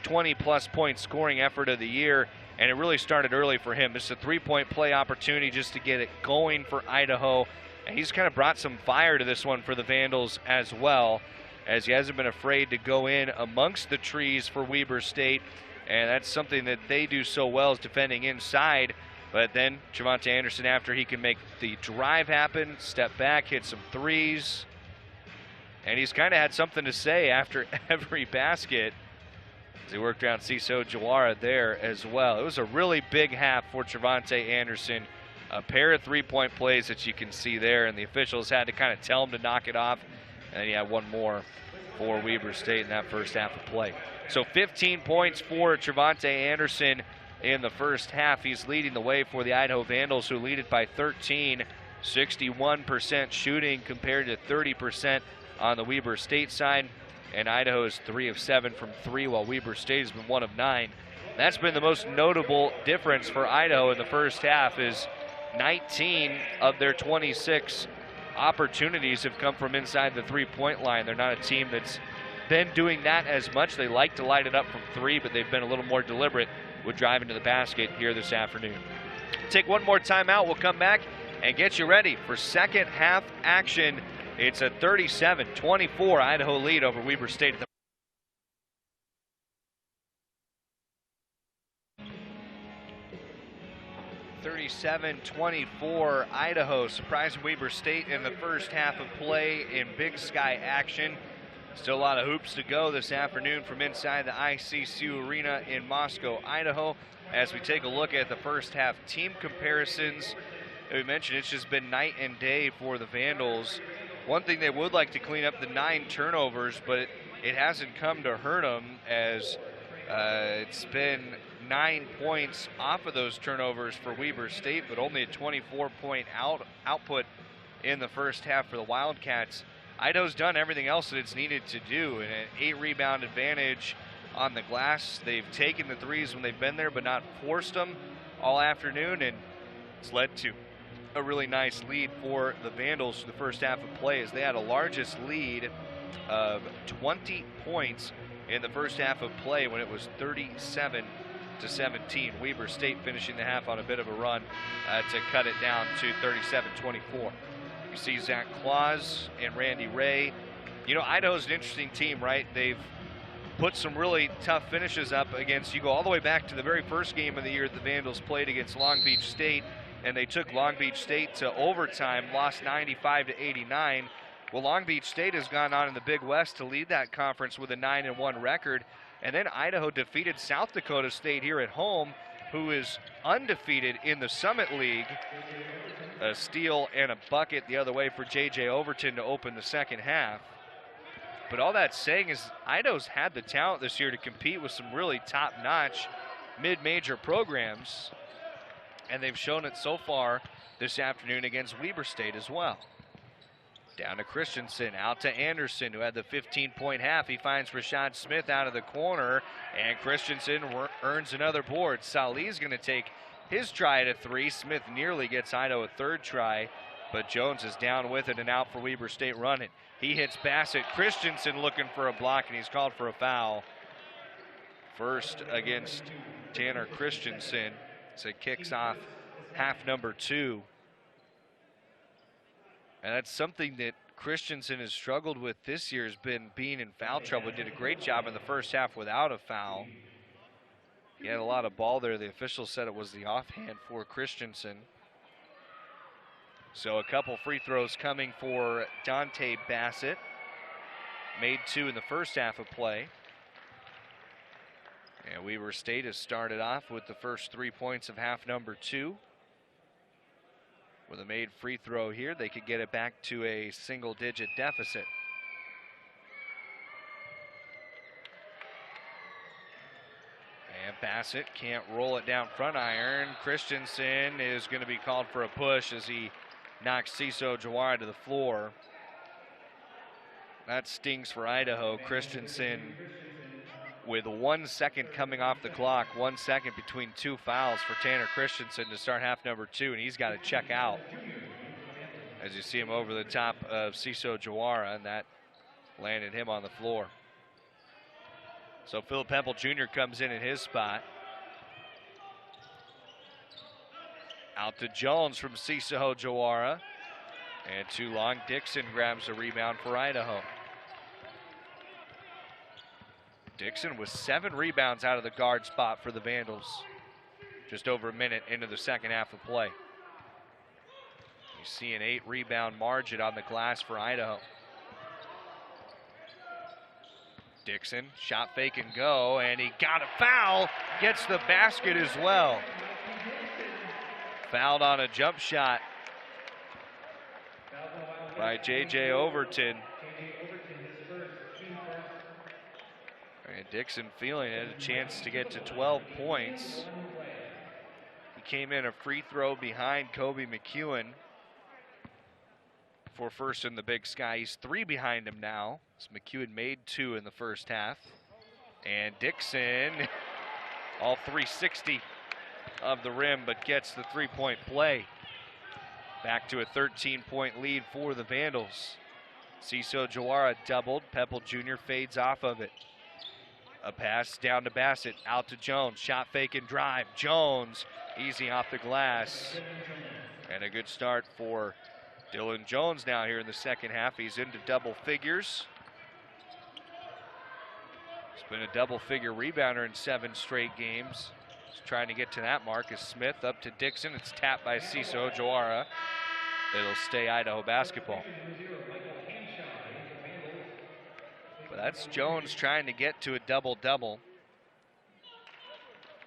20-plus point scoring effort of the year, and it really started early for him. It's a 3-point play opportunity just to get it going for Idaho, and he's kind of brought some fire to this one for the Vandals as well, as he hasn't been afraid to go in amongst the trees for Weber State, and that's something that they do so well, is defending inside. But then Trevante Anderson, after he can make the drive happen, step back, hit some threes. And he's kind of had something to say after every basket as he worked around Ciso Jawara there as well. It was a really big half for Trevante Anderson. A pair of three-point plays that you can see there, and the officials had to kind of tell him to knock it off. And he had one more for Weber State in that first half of play. So 15 points for Trevante Anderson in the first half. He's leading the way for the Idaho Vandals, who lead it by 13. 61% shooting compared to 30% on the Weber State side. And Idaho is 3 of 7 from 3, while Weber State has been 1 of 9. That's been the most notable difference for Idaho in the first half, is 19 of their 26 opportunities have come from inside the three-point line. They're not a team that's been doing that as much. They like to light it up from 3, but they've been a little more deliberate with driving to the basket here this afternoon. Take one more timeout. We'll come back and get you ready for second half action. It's a 37-24 Idaho lead over Weber State. 37-24 Idaho surprising Weber State in the first half of play in Big Sky action. Still a lot of hoops to go this afternoon from inside the ICCU Arena in Moscow, Idaho. As we take a look at the first half team comparisons, we mentioned it's just been night and day for the Vandals. One thing they would like to clean up the 9 turnovers, but it hasn't come to hurt them, as it's been 9 points off of those turnovers for Weber State, but only a 24-point output in the first half for the Wildcats. Idaho's done everything else that it's needed to do, and an 8-rebound advantage on the glass. They've taken the threes when they've been there, but not forced them all afternoon, and it's led to a really nice lead for the Vandals for the first half of play, as they had a largest lead of 20 points in the first half of play when it was 37-17. Weber State finishing the half on a bit of a run to cut it down to 37-24. You see Zach Claus and Randy Ray. You know, Idaho's an interesting team, right? They've put some really tough finishes up against, you go all the way back to the very first game of the year the Vandals played against Long Beach State, and they took Long Beach State to overtime, lost 95-89. Well, Long Beach State has gone on in the Big West to lead that conference with a 9-1 record. And then Idaho defeated South Dakota State here at home, who is undefeated in the Summit League. A steal and a bucket the other way for J.J. Overton to open the second half. But all that's saying is Idaho's had the talent this year to compete with some really top-notch mid-major programs, and they've shown it so far this afternoon against Weber State as well. Down to Christensen, out to Anderson, who had the 15-point half. He finds Rashad Smith out of the corner, and Christensen earns another board. Salih's going to take his try at a 3. Smith nearly gets Idaho a third try, but Jones is down with it and out for Weber State running. He hits Bassett. Christensen looking for a block, and he's called for a foul. First against Tanner Christensen. So it kicks off half number 2. And that's something that Christensen has struggled with this year, has been being in foul trouble. He did a great job in the first half without a foul. He had a lot of ball there. The officials said it was the offhand for Christensen. So a couple free throws coming for Dante Bassett. Made 2 in the first half of play. And Weber State has started off with the first 3 points of half number 2. With a made free throw here, they could get it back to a single-digit deficit. And Bassett can't roll it down front iron. Christensen is going to be called for a push as he knocks Ciso Jawara to the floor. That stings for Idaho. Christensen with 1 second coming off the clock, 1 second between 2 fouls for Tanner Christensen to start half number 2, and he's got to check out as you see him over the top of Ciso Jawara, and that landed him on the floor. So Philip Hempel Jr. comes in his spot. Out to Jones from Ciso Jawara, and too long. Dixon grabs a rebound for Idaho. Dixon with 7 rebounds out of the guard spot for the Vandals. Just over a minute into the second half of play. You see an 8-rebound margin on the glass for Idaho. Dixon, shot fake and go, and he got a foul, gets the basket as well. Fouled on a jump shot by J.J. Overton. And Dixon feeling it, a chance to get to 12 points. He came in a free throw behind Kobe Mckeown for first in the Big Sky. He's 3 behind him now. So McKeown made 2 in the first half. And Dixon, all 360 of the rim, but gets the 3-point play. Back to a 13-point lead for the Vandals. Ciso Jawara doubled. Pepple Jr. fades off of it. A pass down to Bassett, out to Jones. Shot fake and drive. Jones, easy off the glass. And a good start for Dylan Jones now here in the second half. He's into double figures. He's been a double-figure rebounder in 7 straight games. He's trying to get to that mark as Smith up to Dixon. It's tapped by Ciso Jawara. It'll stay Idaho basketball. But that's Jones trying to get to a double-double.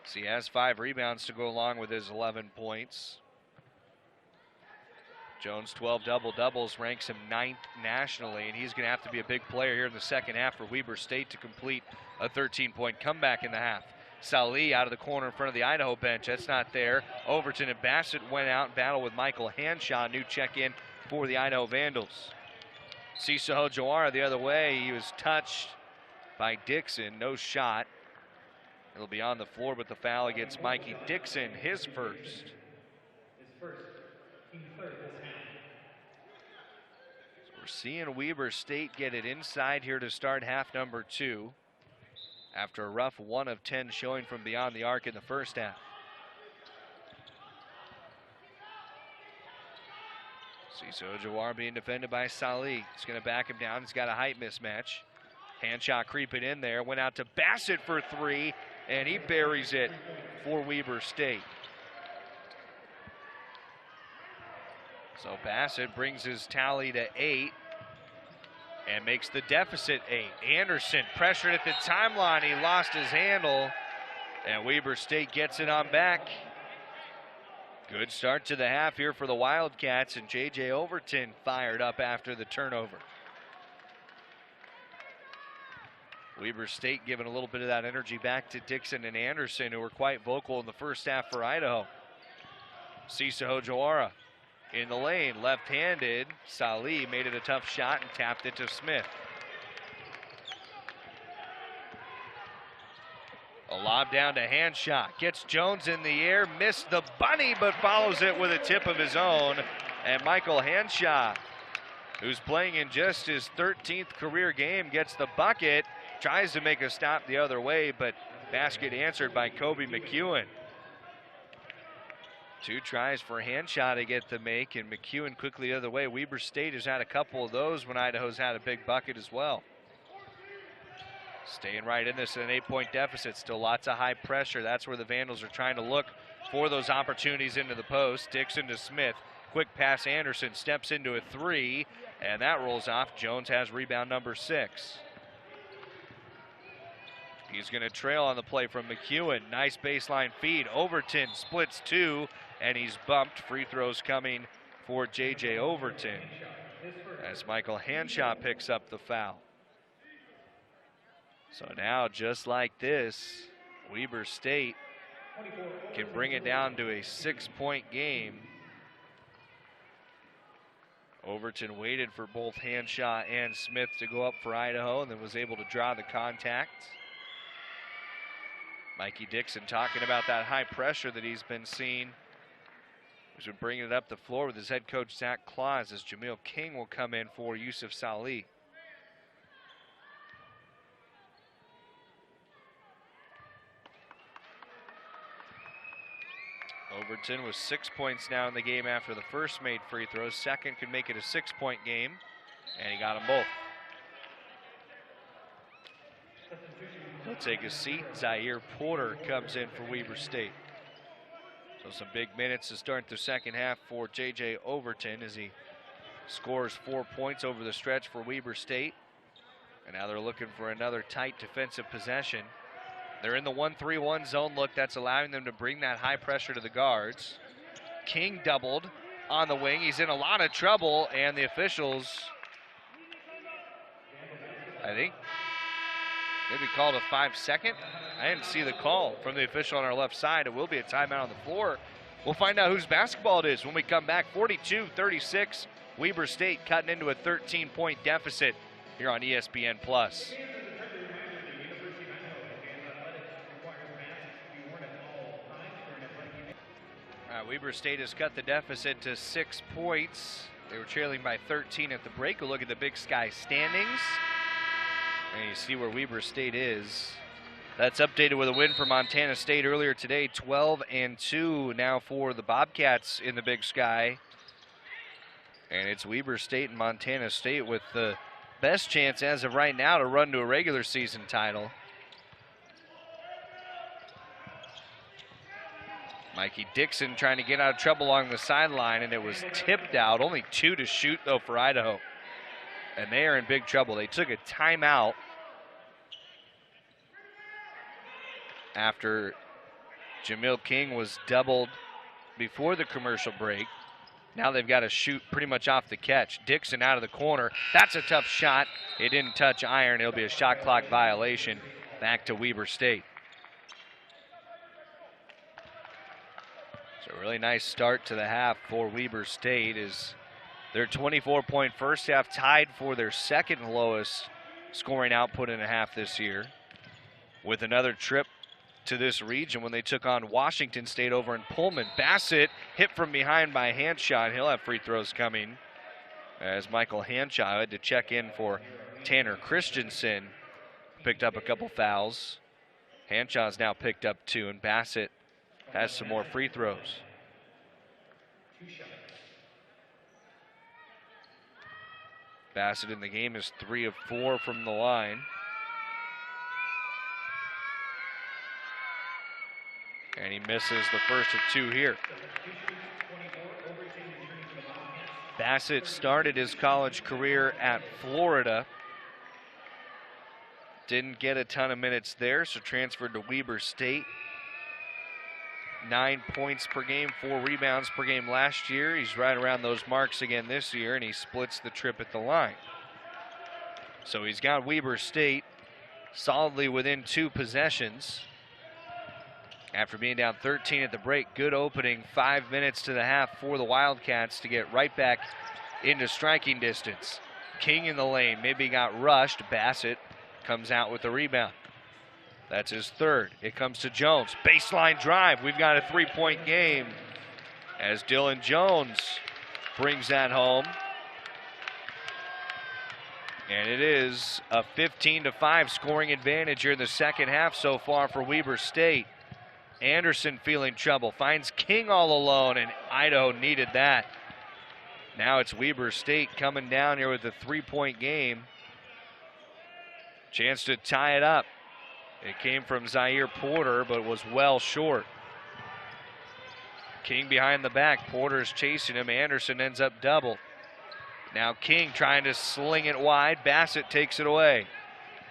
So he has 5 rebounds to go along with his 11 points. Jones 12 double-doubles ranks him 9th nationally, and he's going to have to be a big player here in the second half for Weber State to complete a 13-point comeback in the half. Salih out of the corner in front of the Idaho bench. That's not there. Overton and Bassett went out and battled with Michael Hanshaw. New check-in for the Idaho Vandals. Ciso Jawara the other way. He was touched by Dixon. No shot. He'll be on the floor with the foul against Mikey Dixon, his first. So we're seeing Weber State get it inside here to start half number 2 after a rough 1 of 10 showing from beyond the arc in the first half. Ciso Jawara being defended by Salih. He's going to back him down. He's got a height mismatch. Handshot creeping in there. Went out to Bassett for 3, and he buries it for Weber State. So Bassett brings his tally to 8 and makes the deficit 8. Anderson pressured at the timeline. He lost his handle, and Weber State gets it on back. Good start to the half here for the Wildcats, and J.J. Overton fired up after the turnover. Weber State giving a little bit of that energy back to Dixon and Anderson, who were quite vocal in the first half for Idaho. Ciso Jawara in the lane, left-handed. Salih made it a tough shot and tapped it to Smith. A lob down to Handshot. Gets Jones in the air, missed the bunny, but follows it with a tip of his own. And Michael Handshot, who's playing in just his 13th career game, gets the bucket. Tries to make a stop the other way, but basket answered by Kobe Mckeown. 2 tries for Handshot to get the make, and Mckeown quickly the other way. Weber State has had a couple of those when Idaho's had a big bucket as well. Staying right in this at an 8-point deficit. Still lots of high pressure. That's where the Vandals are trying to look for those opportunities into the post. Dixon to Smith. Quick pass. Anderson steps into a 3, and that rolls off. Jones has rebound number 6. He's going to trail on the play from Mckeown. Nice baseline feed. Overton splits 2, and he's bumped. Free throws coming for J.J. Overton as Michael Handshot picks up the foul. So now, just like this, Weber State can bring it down to a 6-point game. Overton waited for both Handshot and Smith to go up for Idaho and then was able to draw the contact. Mikey Dixon talking about that high pressure that he's been seeing. He's been bringing it up the floor with his head coach, Zach Claus, as Jameel King will come in for Yusuf Salih. Overton with 6 points now in the game after the first made free throw. Second could make it a 6-point game, and he got them both. He'll take a seat. Zaire Porter comes in for Weber State. So some big minutes to start the second half for J.J. Overton as he scores 4 points over the stretch for Weber State. And now they're looking for another tight defensive possession. They're in the 1-3-1 zone look. That's allowing them to bring that high pressure to the guards. King doubled on the wing. He's in a lot of trouble, and the officials, I think, maybe called a 5-second. I didn't see the call from the official on our left side. It will be a timeout on the floor. We'll find out whose basketball it is when we come back. 42-36, Weber State cutting into a 13-point deficit here on ESPN+. Weber State has cut the deficit to 6 points. They were trailing by 13 at the break. We'll look at the Big Sky standings. And you see where Weber State is. That's updated with a win for Montana State earlier today. 12-2 now for the Bobcats in the Big Sky. And it's Weber State and Montana State with the best chance as of right now to run to a regular season title. Mikey Dixon trying to get out of trouble along the sideline, and it was tipped out. Only 2 to shoot, though, for Idaho. And they are in big trouble. They took a timeout after Jamil King was doubled before the commercial break. Now they've got to shoot pretty much off the catch. Dixon out of the corner. That's a tough shot. It didn't touch iron. It'll be a shot clock violation. Back to Weber State. So a really nice start to the half for Weber State as their 24-point first half tied for their second lowest scoring output in a half this year, with another trip to this region when they took on Washington State over in Pullman. Bassett hit from behind by Hanshaw. He'll have free throws coming as Michael Hanshaw had to check in for Tanner Christensen. Picked up a couple fouls. Hanshaw's now picked up 2, and Bassett has some more free throws. Bassett in the game is 3 of 4 from the line. And he misses the first of 2 here. Bassett started his college career at Florida. Didn't get a ton of minutes there, so transferred to Weber State. 9 points per game, 4 rebounds per game last year. He's right around those marks again this year, and he splits the trip at the line. So he's got Weber State solidly within 2 possessions. After being down 13 at the break, good opening, 5 minutes to the half for the Wildcats to get right back into striking distance. King in the lane, maybe got rushed. Bassett comes out with the rebound. That's his 3rd. It comes to Jones. Baseline drive. We've got a 3-point game as Dylan Jones brings that home. And it is a 15-5 scoring advantage here in the second half so far for Weber State. Anderson feeling trouble. Finds King all alone, and Idaho needed that. Now it's Weber State coming down here with a 3-point game. Chance to tie it up. It came from Zaire Porter, but was well short. King behind the back. Porter's chasing him. Anderson ends up doubled. Now King trying to sling it wide. Bassett takes it away.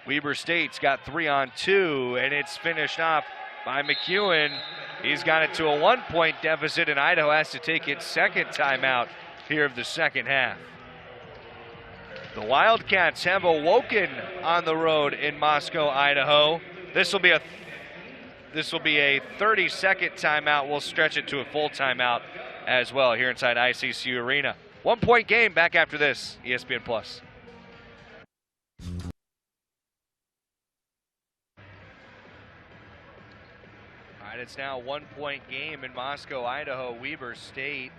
Weber State's got 3 on 2, and it's finished off by Mckeown. He's got it to a 1-point deficit, and Idaho has to take its second timeout here of the second half. The Wildcats have awoken on the road in Moscow, Idaho. This will be a 30-second timeout. We'll stretch it to a full timeout as well here inside ICCU Arena. 1-point game back after this, ESPN+. All right, it's now a 1-point game in Moscow, Idaho. Weber State,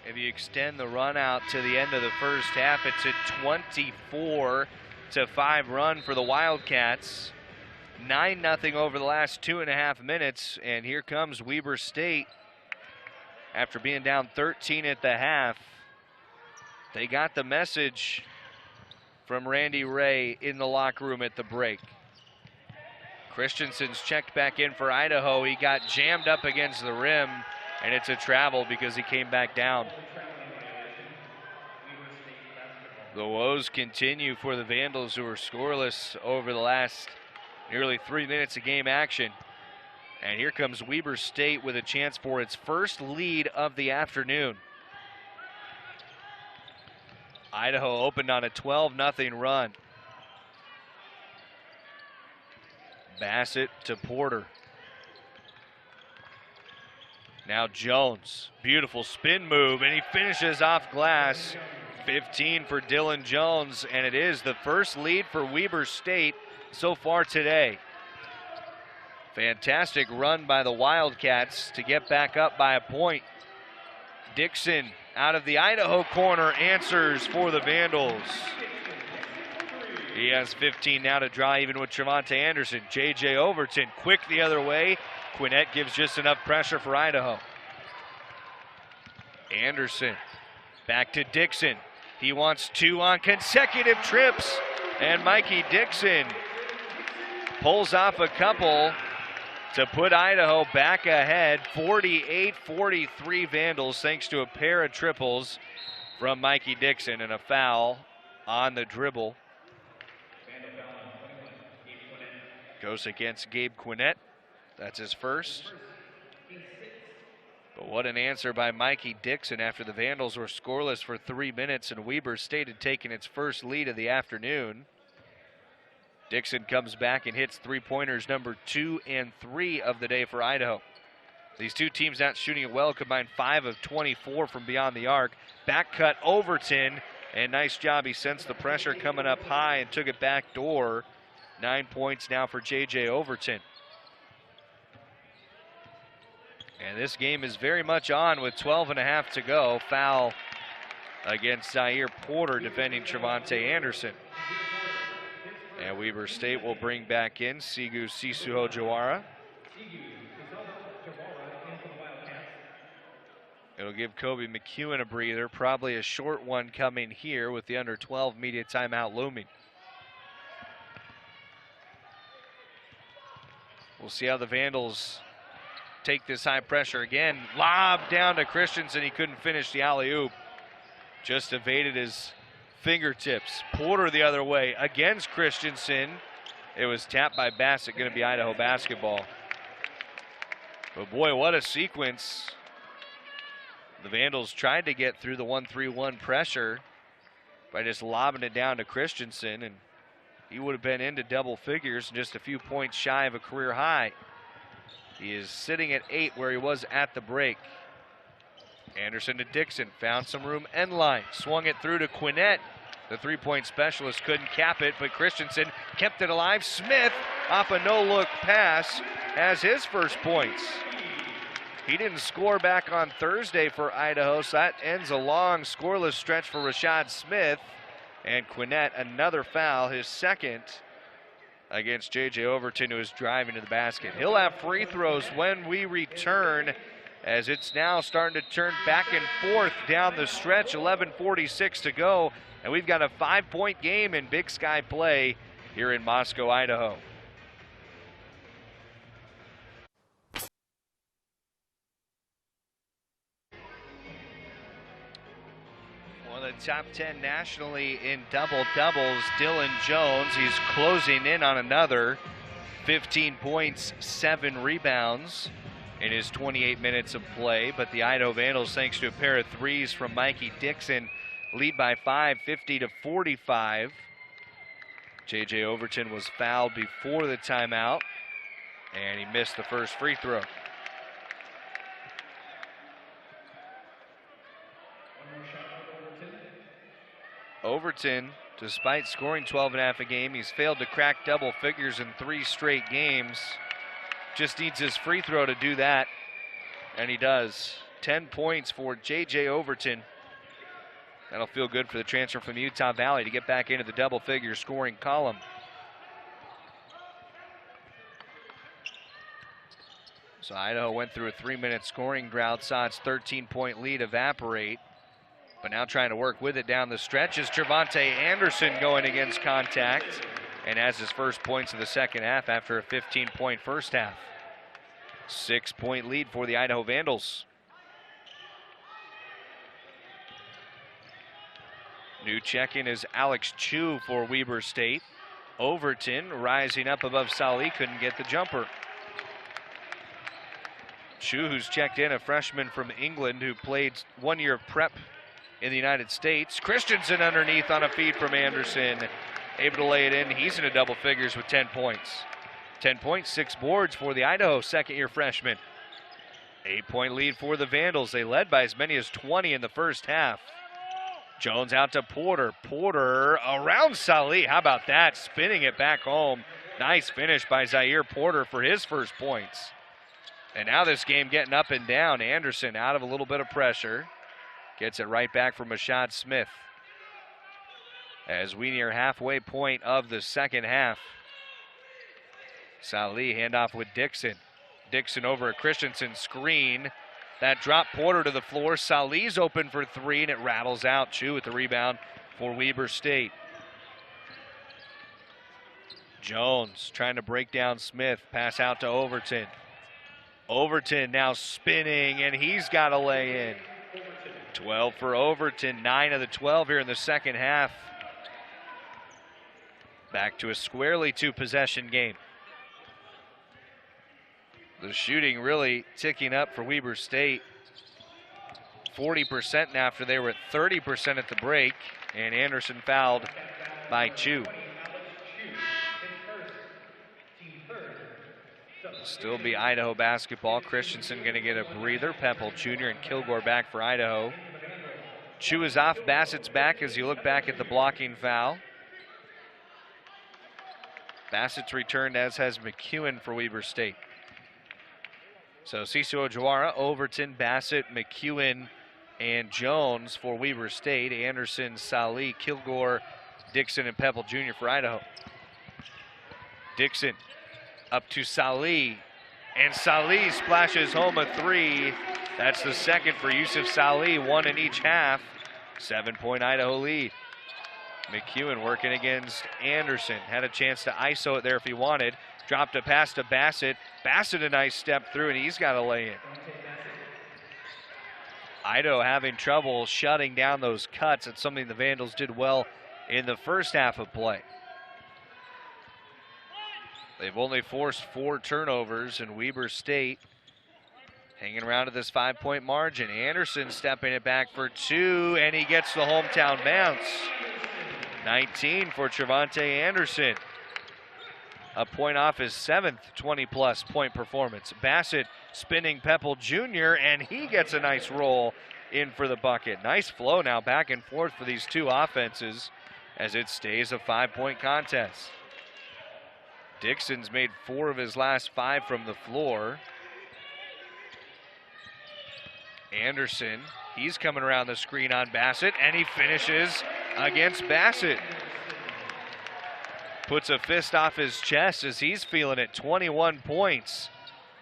if you extend the run out to the end of the first half, it's a 24-5 run for the Wildcats. 9-0 over the last 2.5 minutes, and here comes Weber State after being down 13 at the half. They got the message from Randy Ray in the locker room at the break. Christensen's checked back in for Idaho. He got jammed up against the rim, and it's a travel because he came back down. The woes continue for the Vandals, who are scoreless over the last nearly 3 minutes of game action. And here comes Weber State with a chance for its first lead of the afternoon. Idaho opened on a 12-0 run. Bassett to Porter. Now Jones, beautiful spin move, and he finishes off glass. 15 for Dylan Jones, and it is the first lead for Weber State so far today. Fantastic run by the Wildcats to get back up by a point. Dixon out of the Idaho corner answers for the Vandals. He has 15 now to draw even with Trevante Anderson. J.J. Overton quick the other way. Quinnett gives just enough pressure for Idaho. Anderson back to Dixon. He wants 2 on consecutive trips, and Mikey Dixon pulls off a couple to put Idaho back ahead. 48-43 Vandals, thanks to a pair of triples from Mikey Dixon and a foul on the dribble. Goes against Gabe Quinnett. That's his first. But what an answer by Mikey Dixon after the Vandals were scoreless for 3 minutes and Weber State had taken its first lead of the afternoon. Dixon comes back and hits three-pointers number 2 and 3 of the day for Idaho. These two teams not shooting it well, combined 5 of 24 from beyond the arc. Back cut Overton, and nice job. He sensed the pressure coming up high and took it back door. 9 points now for J.J. Overton. And this game is very much on with 12.5 to go. Foul against Zaire Porter, defending Trevante Anderson. And Weber State will bring back in Sigu Sisuho Jawara. It'll give Kobe Mckeown a breather, probably a short one coming here with the under 12 media timeout looming. We'll see how the Vandals take this high pressure again. Lob down to Christensen. He couldn't finish the alley-oop. Just evaded his fingertips. Porter the other way against Christensen. It was tapped by Bassett. Going to be Idaho basketball. But boy, what a sequence. The Vandals tried to get through the 1-3-1 pressure by just lobbing it down to Christensen, and he would have been into double figures and just a few points shy of a career high. He is sitting at 8 where he was at the break. Anderson to Dixon, found some room end line, swung it through to Quinnett. The three-point specialist couldn't cap it, but Christensen kept it alive. Smith, off a no-look pass, has his first points. He didn't score back on Thursday for Idaho, so that ends a long scoreless stretch for Rashad Smith. And Quinnett, another foul, his second against J.J. Overton, who is driving to the basket. He'll have free throws when we return, as it's now starting to turn back and forth down the stretch. 11:46 to go, and we've got a 5-point game in Big Sky play here in Moscow, Idaho. One of the top 10 nationally in double-doubles, Dylan Jones. He's closing in on another 15 points, 7 rebounds in his 28 minutes of play. But the Idaho Vandals, thanks to a pair of threes from Mikey Dixon, lead by 5, 50-45. J.J. Overton was fouled before the timeout, and he missed the first free throw. Overton, despite scoring 12.5 a game, he's failed to crack double figures in 3 straight games. Just needs his free throw to do that, and he does. 10 points for J.J. Overton. That'll feel good for the transfer from Utah Valley to get back into the double figure scoring column. So Idaho went through a 3-minute scoring drought, saw its 13-point lead evaporate. But now trying to work with it down the stretch is Trevante Anderson going against contact and has his first points of the second half after a 15-point first half. 6-point lead for the Idaho Vandals. New check-in is Alex Chu for Weber State. Overton rising up above Salih, couldn't get the jumper. Chu, who's checked in, a freshman from England who played 1 year of prep in the United States. Christensen underneath on a feed from Anderson, able to lay it in. He's into double figures with 10 points. 10 points, 6 boards for the Idaho second-year freshman. 8-point lead for the Vandals. They led by as many as 20 in the first half. Jones out to Porter. Porter around Salih. How about that? Spinning it back home. Nice finish by Zaire Porter for his first points. And now this game getting up and down. Anderson out of a little bit of pressure. Gets it right back from Mashad Smith. As we near halfway point of the second half. Salih handoff with Dixon. Dixon over a Christensen screen. That drop Porter to the floor. Salih's open for three, and it rattles out. Chu with the rebound for Weber State. Jones trying to break down Smith. Pass out to Overton. Overton now spinning, and he's got to lay in. 12 for Overton, 9 of the 12 here in the second half. Back to a squarely two-possession game. The shooting really ticking up for Weber State. 40% now after they were at 30% at the break, and Anderson fouled by Chu. Still be Idaho basketball. Christensen going to get a breather. Pepple Jr. and Kilgore back for Idaho. Chu is off. Bassett's back as you look back at the blocking foul. Bassett's returned, as has Mckeown for Weber State. So Cicero Jawara, Overton, Bassett, Mckeown, and Jones for Weber State. Anderson, Salih, Kilgore, Dixon, and Pepple Jr. for Idaho. Dixon up to Salih, and Salih splashes home a three. That's the second for Yusuf Salih, one in each half. 7-point Idaho lead. Mckeown working against Anderson. Had a chance to ISO it there if he wanted. Dropped a pass to Bassett. Bassett a nice step through, and he's got to lay in. Idaho having trouble shutting down those cuts. It's something the Vandals did well in the first half of play. They've only forced 4 turnovers, and Weber State hanging around to this 5-point margin. Anderson stepping it back for 2, and he gets the hometown bounce. 19 for Trevante Anderson. A point off his 7th 20-plus point performance. Bassett spinning Pepple Jr., and he gets a nice roll in for the bucket. Nice flow now back and forth for these two offenses as it stays a 5-point contest. Dixon's made 4 of his last 5 from the floor. Anderson, he's coming around the screen on Bassett, and he finishes against Bassett. Puts a fist off his chest as he's feeling it. 21 points.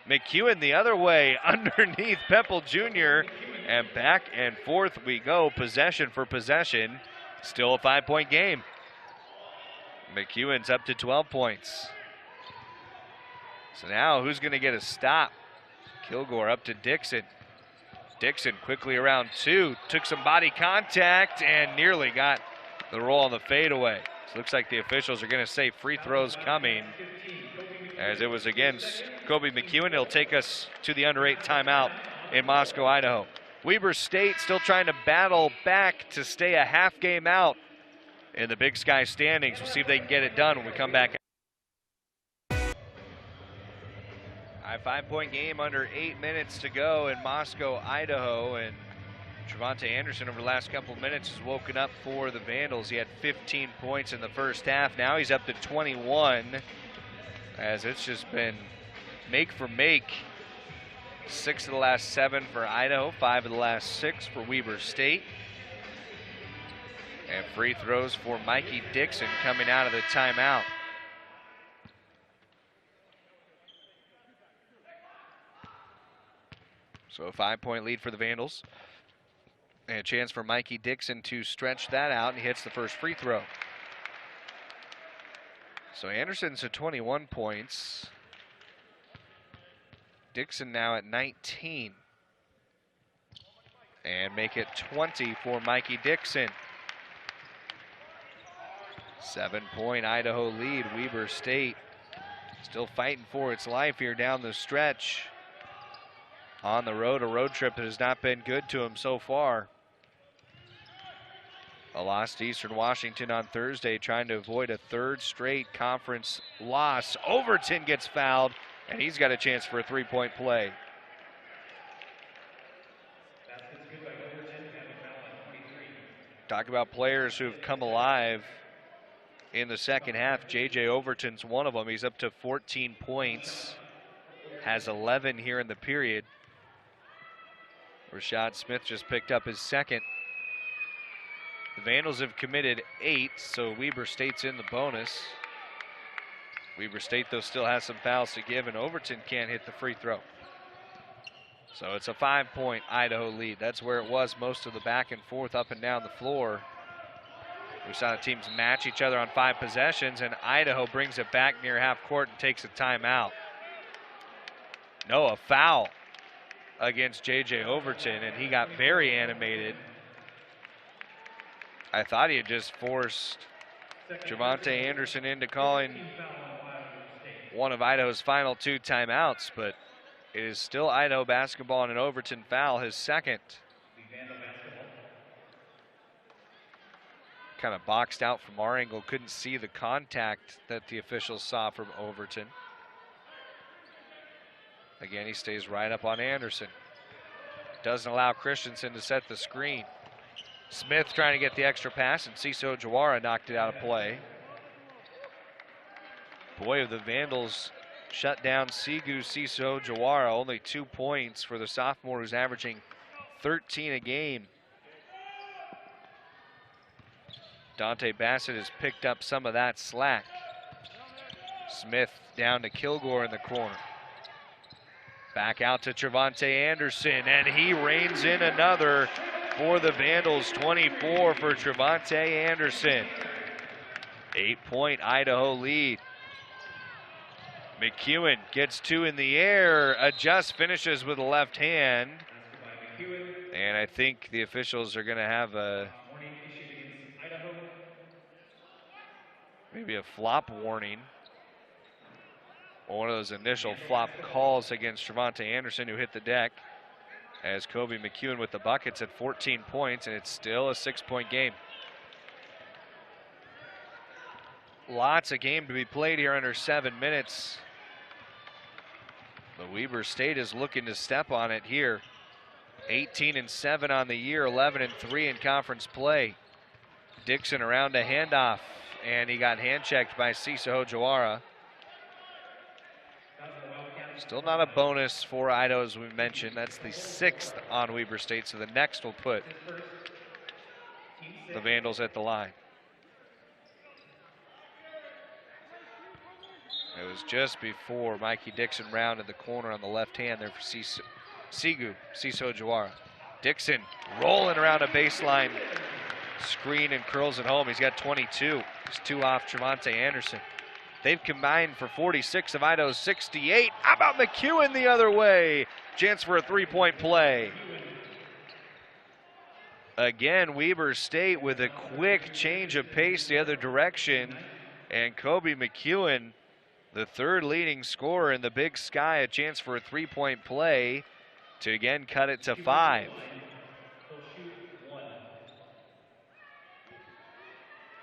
Mckeown the other way underneath Pepple Jr. And back and forth we go, possession for possession. Still a 5-point game. Mckeown's up to 12 points. So now who's going to get a stop? Kilgore up to Dixon. Dixon quickly around 2. Took some body contact and nearly got the roll on the fadeaway. So looks like the officials are going to say free throws coming, as it was against Kobe Mckeown. It'll take us to the under 8 timeout in Moscow, Idaho. Weber State still trying to battle back to stay a half game out in the Big Sky standings. We'll see if they can get it done when we come back. A 5-point game under 8 minutes to go in Moscow, Idaho, and Trevante Anderson over the last couple of minutes has woken up for the Vandals. He had 15 points in the first half. Now he's up to 21, as it's just been make for make. 6 of the last 7 for Idaho, 5 of the last 6 for Weber State. And free throws for Mikey Dixon coming out of the timeout. So a 5-point lead for the Vandals. And a chance for Mikey Dixon to stretch that out, and he hits the first free throw. So Anderson's at 21 points. Dixon now at 19. And make it 20 for Mikey Dixon. 7-point Idaho lead. Weber State still fighting for its life here down the stretch. On the road, a road trip that has not been good to them so far. A loss to Eastern Washington on Thursday, trying to avoid a third straight conference loss. Overton gets fouled, and he's got a chance for a three-point play. Talk about players who have come alive in the second half. J.J. Overton's one of them. He's up to 14 points, has 11 here in the period. Rashad Smith just picked up his second. The Vandals have committed 8, so Weber State's in the bonus. Weber State, though, still has some fouls to give, and Overton can't hit the free throw. So it's a 5-point Idaho lead. That's where it was most of the back and forth up and down the floor. We saw the teams match each other on 5 possessions, and Idaho brings it back near half court and takes a timeout. No, a foul against J.J. Overton, and he got very animated. I thought he had just forced Javonte Anderson into calling one of Idaho's final 2 timeouts, but it is still Idaho basketball and an Overton foul, his second. Kind of boxed out from our angle, couldn't see the contact that the officials saw from Overton. Again, he stays right up on Anderson. Doesn't allow Christensen to set the screen. Smith trying to get the extra pass, and Ciso Jawara knocked it out of play. Boy, the Vandals shut down Ciso Jawara. Only 2 points for the sophomore, who's averaging 13 a game. Dante Bassett has picked up some of that slack. Smith down to Kilgore in the corner. Back out to Trevante Anderson, and he reins in another for the Vandals. 24 for Trevante Anderson. 8-point Idaho lead. Mckeown gets 2 in the air, adjusts, finishes with a left hand. And I think the officials are going to have maybe a flop warning. One of those initial flop calls against Trevante Anderson, who hit the deck, as Kobe Mckeown with the buckets at 14 points, and it's still a 6-point game. Lots of game to be played here under 7 minutes. But Weber State is looking to step on it here. 18-7 on the year, 11-3 in conference play. Dixon around a handoff, and he got hand-checked by Ciso Jawara. Still not a bonus for Idaho, as we mentioned. That's the 6th on Weber State, so the next will put the Vandals at the line. It was just before Mikey Dixon rounded the corner on the left hand there for Ciso Jawara. Dixon rolling around a baseline screen and curls it home. He's got 22. He's 2 off Trevante Anderson. They've combined for 46 of Idaho's 68. How about Mckeown the other way? Chance for a 3-point play. Again, Weber State with a quick change of pace the other direction. And Kobe Mckeown, the 3rd leading scorer in the Big Sky, a chance for a 3-point play to again cut it to 5.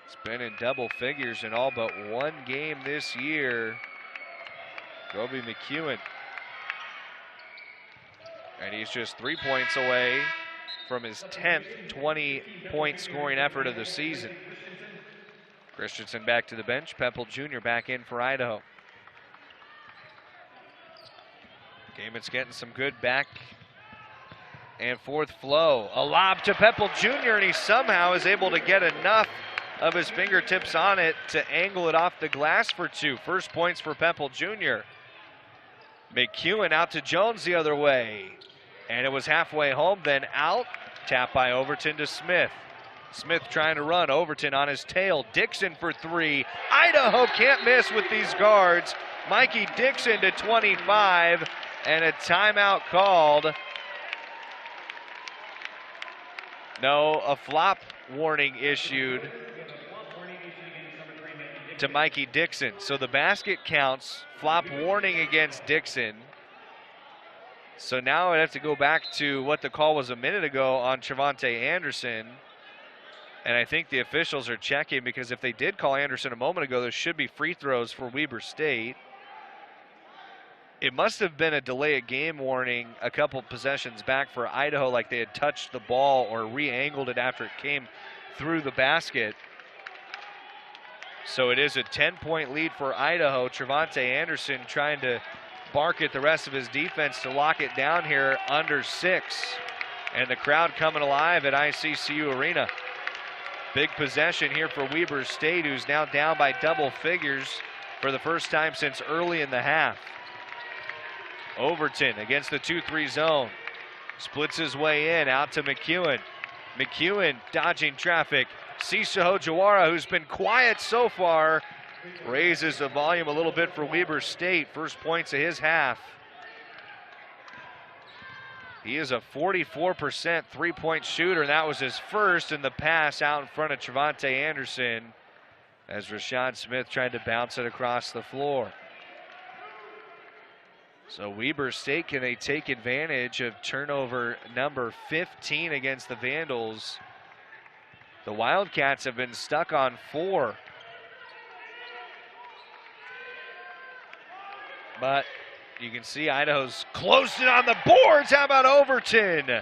It's been in double figures in all but 1 game this year. Kobe Mckeown. And he's just 3 points away from his 10th 20-point scoring effort of the season. Christensen back to the bench. Pepple Jr. back in for Idaho. Gaiman's getting some good back and forth flow. A lob to Pepple Jr., and he somehow is able to get enough of his fingertips on it to angle it off the glass for 2. First points for Pepple Jr. Mckeown out to Jones the other way. And it was halfway home, then out. Tap by Overton to Smith. Smith trying to run. Overton on his tail. Dixon for 3. Idaho can't miss with these guards. Mikey Dixon to 25. And a timeout called. No, a flop warning issued to Mikey Dixon. So the basket counts. Flop warning against Dixon. So now I'd have to go back to what the call was a minute ago on Trevante Anderson. And I think the officials are checking, because if they did call Anderson a moment ago, there should be free throws for Weber State. It must have been a delay of game warning a couple possessions back for Idaho, like they had touched the ball or re-angled it after it came through the basket. So it is a 10-point lead for Idaho. Trevante Anderson trying to bark at the rest of his defense to lock it down here under 6. And the crowd coming alive at ICCU Arena. Big possession here for Weber State, who's now down by double figures for the first time since early in the half. Overton against the 2-3 zone. Splits his way in, out to Mckeown. Mckeown dodging traffic. Ciso Jawara, who's been quiet so far, raises the volume a little bit for Weber State. First points of his half. He is a 44% three-point shooter, and that was his first in the pass out in front of Trevante Anderson as Rashad Smith tried to bounce it across the floor. So Weber State, can they take advantage of turnover number 15 against the Vandals? The Wildcats have been stuck on 4. But you can see Idaho's closed it on the boards. How about Overton?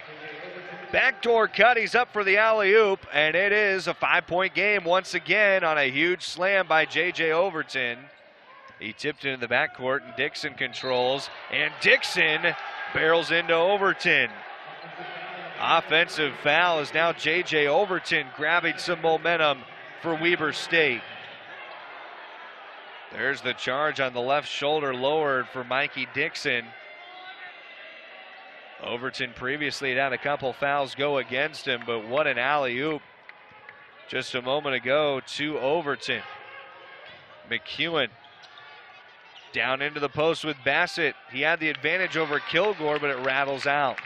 Backdoor cut, he's up for the alley-oop, and it is a 5-point game once again on a huge slam by J.J. Overton. He tipped into the backcourt, and Dixon controls, and Dixon barrels into Overton. Offensive foul is now J.J. Overton grabbing some momentum for Weber State. There's the charge on the left shoulder lowered for Mikey Dixon. Overton previously had a couple fouls go against him, but what an alley-oop just a moment ago to Overton. Mckeown down into the post with Bassett. He had the advantage over Kilgore, but it rattles out.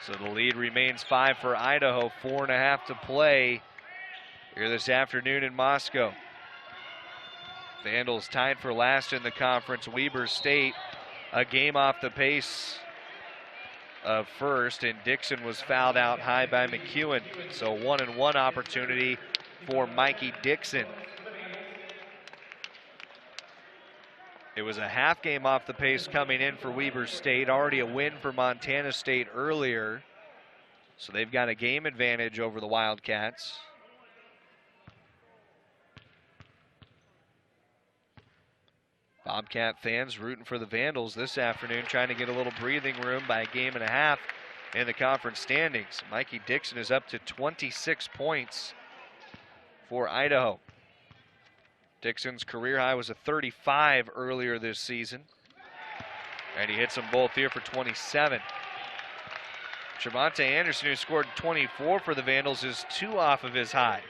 So the lead remains 5 for Idaho, 4.5 to play here this afternoon in Moscow. Vandals tied for last in the conference. Weber State a game off the pace of first, and Dixon was fouled out high by Mckeown. So 1-and-1 opportunity for Mikey Dixon. It was a half game off the pace coming in for Weber State, already a win for Montana State earlier. So they've got a game advantage over the Wildcats. Bobcat fans rooting for the Vandals this afternoon, trying to get a little breathing room by a game and a half in the conference standings. Mikey Dixon is up to 26 points for Idaho. Dixon's career high was a 35 earlier this season, and he hits them both here for 27. Trevante Anderson, who scored 24 for the Vandals, is 2 off of his high.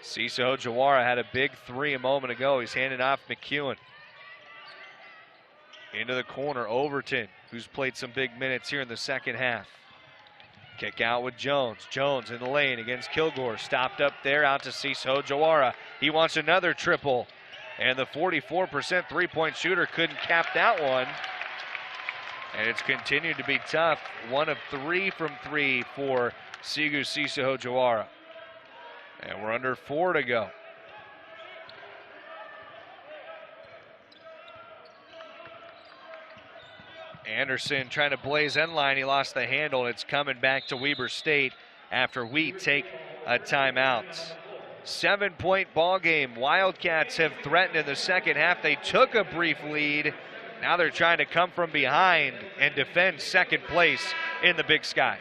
Ciso Jawara had a big 3 a moment ago. He's handed off Mckeown. Into the corner, Overton, who's played some big minutes here in the second half. Kick out with Jones. Jones in the lane against Kilgore. Stopped up there, out to Ciso Jawara. He wants another triple. And the 44% three-point shooter couldn't cap that one. And it's continued to be tough. 1 of 3 from 3 for Sigu Ciso Jawara. And we're under 4 to go. Anderson trying to blaze end line. He lost the handle. It's coming back to Weber State after we take a timeout. 7-point ball game. Wildcats have threatened in the second half. They took a brief lead. Now they're trying to come from behind and defend second place in the Big Sky.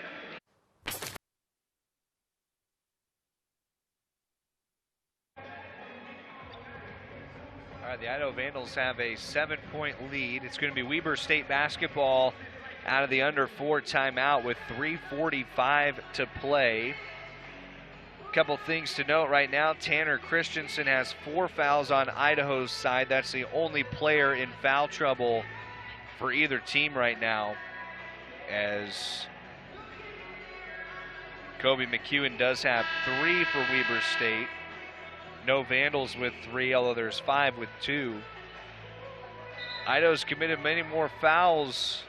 All right, the Idaho Vandals have a 7-point lead. It's going to be Weber State basketball out of the under 4 timeout with 3:45 to play. A couple things to note right now. Tanner Christensen has 4 fouls on Idaho's side. That's the only player in foul trouble for either team right now, as Kobe Mckeown does have 3 for Weber State. No Vandals with 3, although there's 5 with 2. Idaho's committed many more fouls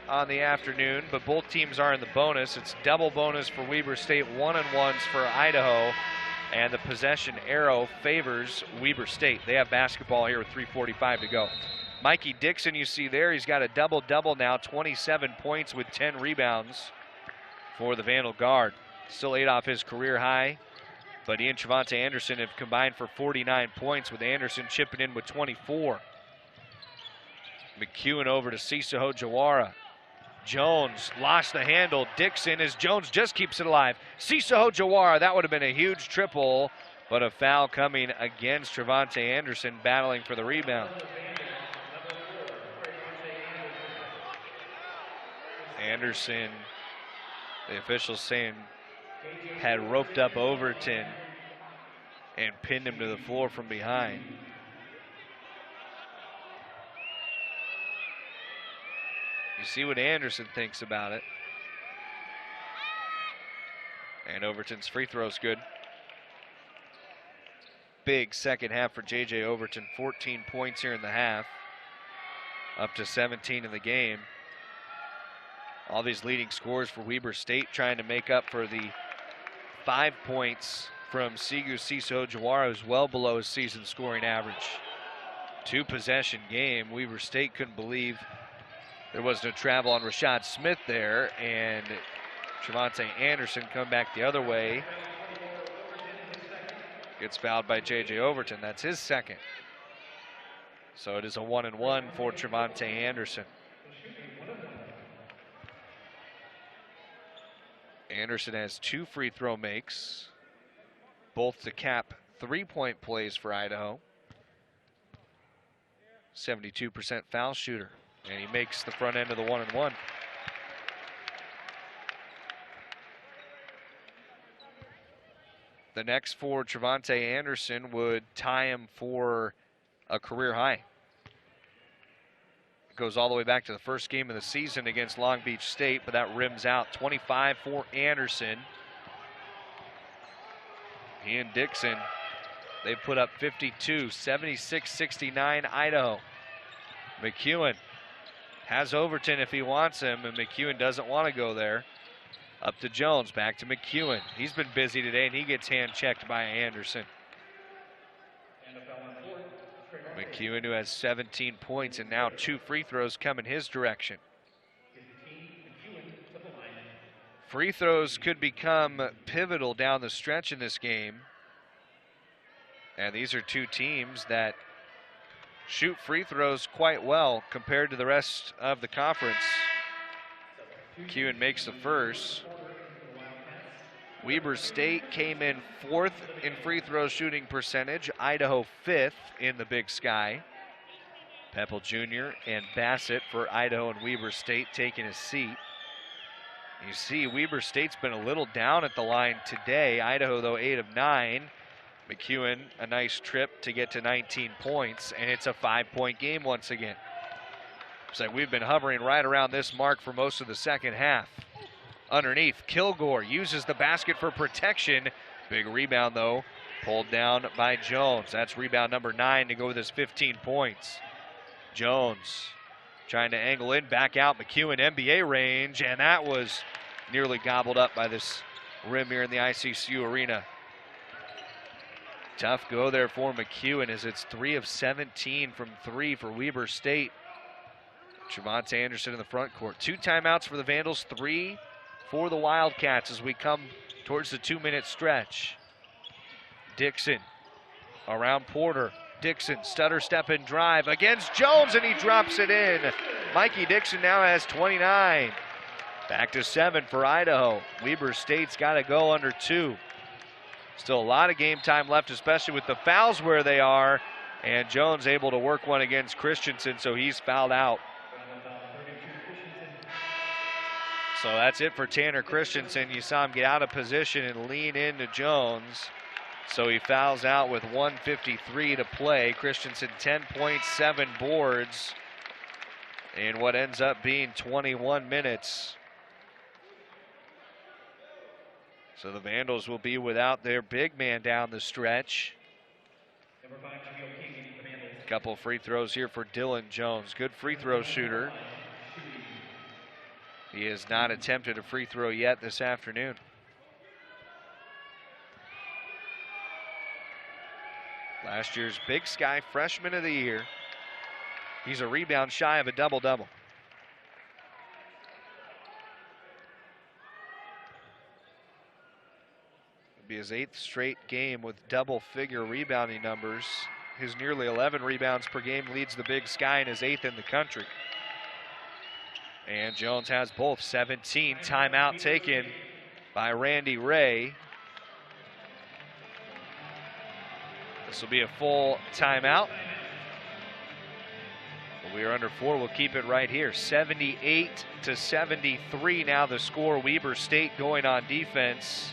on the afternoon, but both teams are in the bonus. It's double bonus for Weber State, 1-and-1s for Idaho, and the possession arrow favors Weber State. They have basketball here with 3:45 to go. Mikey Dixon, you see there, he's got a double-double now, 27 points with 10 rebounds for the Vandal guard. Still 8 off his career high, but he and Trevante Anderson have combined for 49 points, with Anderson chipping in with 24. Mckeown over to Sisaho Jawara. Jones lost the handle. Dixon, as Jones just keeps it alive. Sisaho Jawara, that would have been a huge triple, but a foul coming against Trevante Anderson, battling for the rebound. Anderson, the officials saying, had roped up Overton and pinned him to the floor from behind. You see what Anderson thinks about it. And Overton's free throw's good. Big second half for J.J. Overton, 14 points here in the half, up to 17 in the game. All these leading scores for Weber State, trying to make up for the 5 points from Sigu Sisaho Jawara, who's well below his season scoring average. 2-possession game. Weber State couldn't believe there was no travel on Rashad Smith there, and Trevante Anderson come back the other way. Gets fouled by J.J. Overton. That's his second. So it is a 1-and-1 for Trevante Anderson. Anderson has 2 free throw makes, both to cap 3-point plays for Idaho. 72% foul shooter, and he makes the front end of the 1-and-1. The next for Trevante Anderson would tie him for a career high. It goes all the way back to the first game of the season against Long Beach State, but that rims out. 25 for Anderson. He and Dixon, they put up 52, 76-69 Idaho. Mckeown has Overton if he wants him, and Mckeown doesn't want to go there. Up to Jones, back to Mckeown. He's been busy today, and he gets hand-checked by Anderson. Mckeown, who has 17 points and now 2 free throws coming his direction. Free throws could become pivotal down the stretch in this game. And these are two teams that shoot free throws quite well compared to the rest of the conference. Mckeown makes the first. Weber State came in 4th in free throw shooting percentage. Idaho 5th in the Big Sky. Pepple Jr. and Bassett for Idaho and Weber State taking a seat. You see Weber State's been a little down at the line today. Idaho, though, 8 of 9. Mckeown, a nice trip to get to 19 points, and it's a 5-point game once again. So we've been hovering right around this mark for most of the second half. Underneath, Kilgore uses the basket for protection. Big rebound, though, pulled down by Jones. That's rebound number 9 to go with his 15 points. Jones trying to angle in, back out. Mckeown NBA range, and that was nearly gobbled up by this rim here in the ICCU Arena. Tough go there for Mckeown as it's 3 of 17 from 3 for Weber State. Trevante Anderson in the front court. 2 timeouts for the Vandals, 3 for the Wildcats as we come towards the 2-minute stretch. Dixon around Porter. Dixon, stutter step and drive against Jones, and he drops it in. Mikey Dixon now has 29. Back to 7 for Idaho. Weber State's got to go under 2. Still a lot of game time left, especially with the fouls where they are. And Jones able to work one against Christensen, so he's fouled out. So that's it for Tanner Christensen. You saw him get out of position and lean into Jones. So he fouls out with 1:53 to play. Christensen 10 points, 7 boards in what ends up being 21 minutes. So the Vandals will be without their big man down the stretch. A couple free throws here for Dylan Jones. Good free throw shooter. He has not attempted a free throw yet this afternoon. Last year's Big Sky Freshman of the Year. He's a rebound shy of a double-double. It'll be his 8th straight game with double-figure rebounding numbers. His nearly 11 rebounds per game leads the Big Sky and is 8th in the country. And Jones has both. 17. Timeout taken by Randy Ray. This will be a full timeout. But we are under 4. We'll keep it right here. 78-73 now the score. Weber State going on defense.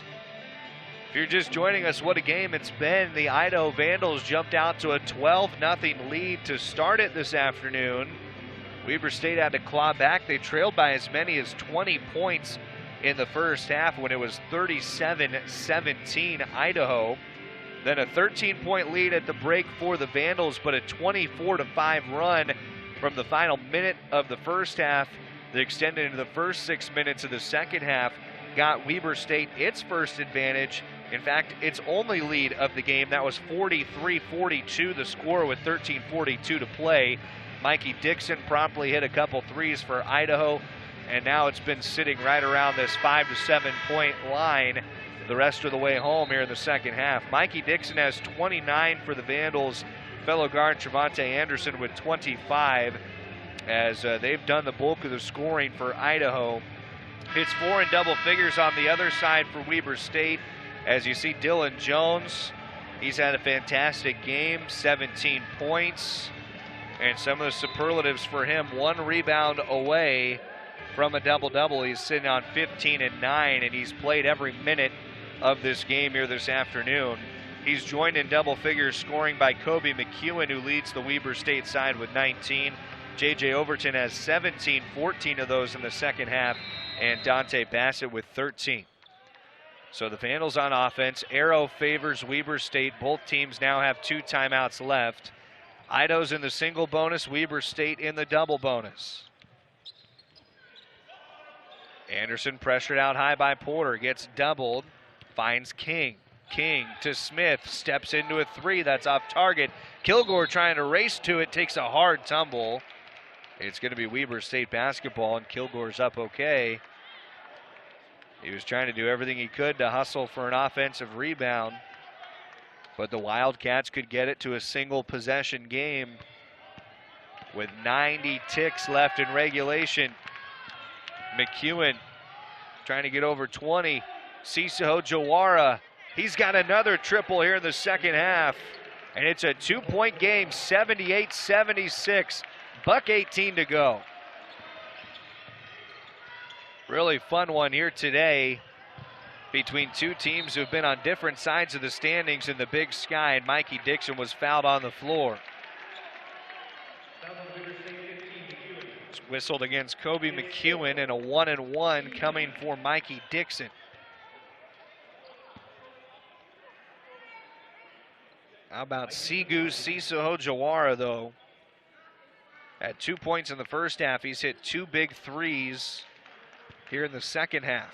If you're just joining us, what a game it's been. The Idaho Vandals jumped out to a 12-0 lead to start it this afternoon. Weber State had to claw back. They trailed by as many as 20 points in the first half when it was 37-17 Idaho. Then a 13-point lead at the break for the Vandals, but a 24-5 run from the final minute of the first half that extended into the first 6 minutes of the second half got Weber State its first advantage. In fact, its only lead of the game. That was 43-42 the score with 13:42 to play. Mikey Dixon promptly hit a couple threes for Idaho, and now it's been sitting right around this 5 to 7 point line the rest of the way home here in the second half. Mikey Dixon has 29 for the Vandals. Fellow guard Trevante Anderson with 25 as they've done the bulk of the scoring for Idaho. It's 4 in double figures on the other side for Weber State. As you see, Dylan Jones, he's had a fantastic game, 17 points. And some of the superlatives for him, 1 rebound away from a double-double. He's sitting on 15 and 9, and he's played every minute of this game here this afternoon. He's joined in double figures scoring by Kobe Mckeown, who leads the Weber State side with 19. J.J. Overton has 17, 14 of those in the second half, and Dante Bassett with 13. So the Vandals on offense. Arrow favors Weber State. Both teams now have 2 timeouts left. Idaho's in the single bonus, Weber State in the double bonus. Anderson pressured out high by Porter, gets doubled, finds King. King to Smith, steps into a 3, that's off target. Kilgore trying to race to it, takes a hard tumble. It's going to be Weber State basketball, and Kilgore's up okay. He was trying to do everything he could to hustle for an offensive rebound, but the Wildcats could get it to a single possession game with 90 ticks left in regulation. Mckeown trying to get over 20. Cicero Jawara, he's got another triple here in the second half, and it's a 2-point game, 78-76, $1:18 to go. Really fun one here today between two teams who have been on different sides of the standings in the Big Sky, and Mikey Dixon was fouled on the floor. It's whistled against Kobe Mckeown, and a 1-and-1 coming for Mikey Dixon. How about Sigu Cicero Jawara, though? At 2 points in the first half, he's hit 2 big threes here in the second half.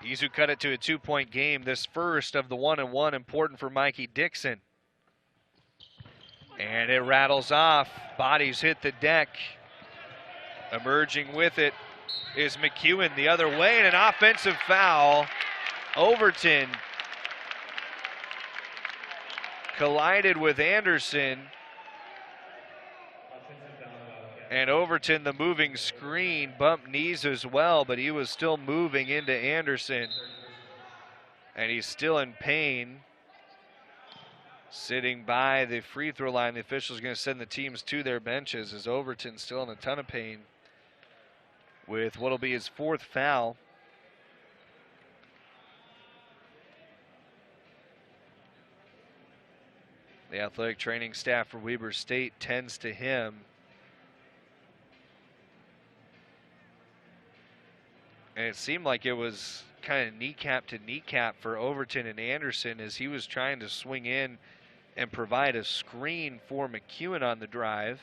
Izu cut it to a 2-point game. This first of the 1-and-1 important for Mikey Dixon. And it rattles off. Bodies hit the deck. Emerging with it is Mckeown the other way, and an offensive foul. Overton collided with Anderson. And Overton, the moving screen, bumped knees as well, but he was still moving into Anderson. And he's still in pain. Sitting by the free throw line, the official's going to send the teams to their benches as Overton's still in a ton of pain with what'll be his 4th foul. The athletic training staff for Weber State tends to him. And it seemed like it was kind of kneecap to kneecap for Overton and Anderson as he was trying to swing in and provide a screen for Mckeown on the drive.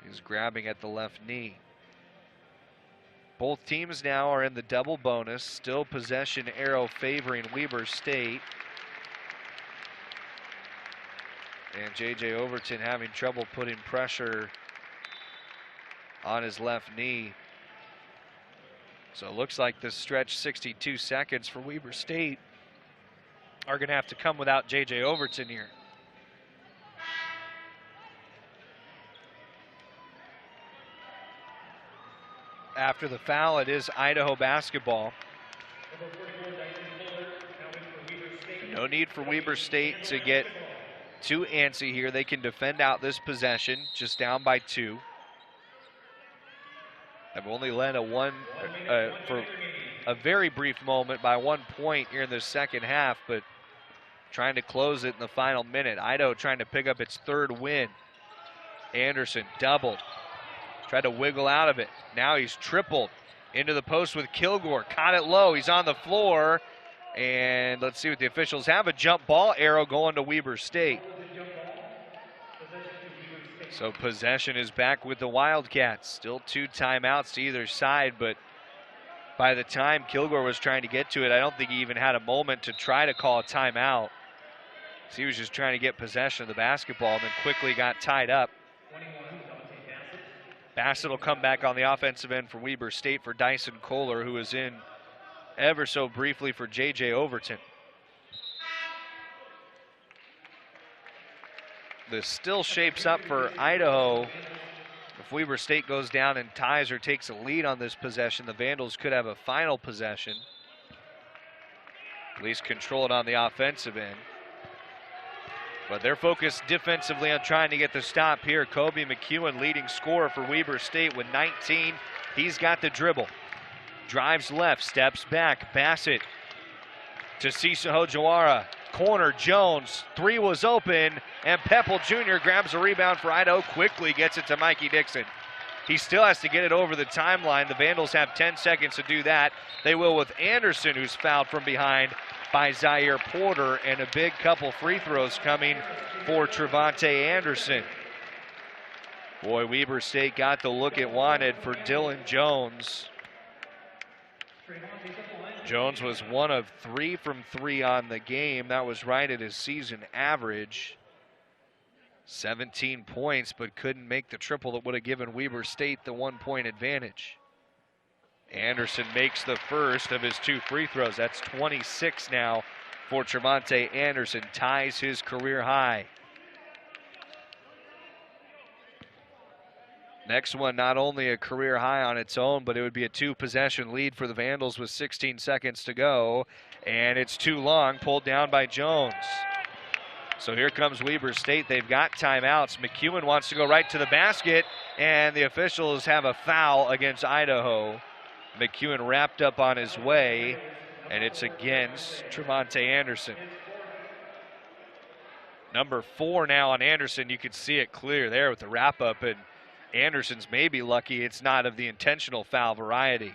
He's grabbing at the left knee. Both teams now are in the double bonus, still possession arrow favoring Weber State. And J.J. Overton having trouble putting pressure on his left knee. So it looks like this stretch 62 seconds for Weber State are going to have to come without J.J. Overton here. After the foul, it is Idaho basketball. No need for Weber State to get too antsy here. They can defend out this possession, just down by 2. They've only led for a very brief moment by 1 point here in the second half, but trying to close it in the final minute. Idaho trying to pick up its 3rd win. Anderson doubled. Tried to wiggle out of it. Now he's tripled into the post with Kilgore. Caught it low. He's on the floor. And let's see what the officials have. A jump ball arrow going to Weber State. So possession is back with the Wildcats. Still 2 timeouts to either side, but by the time Kilgore was trying to get to it, I don't think he even had a moment to try to call a timeout. So he was just trying to get possession of the basketball and then quickly got tied up. Bassett will come back on the offensive end for Weber State for Dyson Kohler, who is in ever so briefly for J.J. Overton. This still shapes up for Idaho. If Weber State goes down and ties or takes a lead on this possession, the Vandals could have a final possession. At least control it on the offensive end. But they're focused defensively on trying to get the stop here. Kobe Mckeown, leading scorer for Weber State with 19. He's got the dribble. Drives left, steps back. Bassett to Cisa Hojawara. Corner, Jones. 3 was open, and Pepple Jr. grabs a rebound for Idaho. Quickly gets it to Mikey Dixon. He still has to get it over the timeline. The Vandals have 10 seconds to do that. They will with Anderson, who's fouled from behind by Zaire Porter, and a big couple free throws coming for Trevante Anderson. Boy, Weber State got the look it wanted for Dylan Jones. Jones was 1 of 3 from 3 on the game. That was right at his season average. 17 points, but couldn't make the triple that would have given Weber State the 1-point advantage. Anderson makes the first of his 2 free throws. That's 26 now for Trevante Anderson. Ties his career high. Next one, not only a career high on its own, but it would be a 2-possession lead for the Vandals with 16 seconds to go. And it's too long, pulled down by Jones. So here comes Weber State. They've got timeouts. Mckeown wants to go right to the basket, and the officials have a foul against Idaho. Mckeown wrapped up on his way, and it's against Trevante Anderson. Number 4 now on Anderson. You can see it clear there with the wrap up, and Anderson's maybe lucky it's not of the intentional foul variety.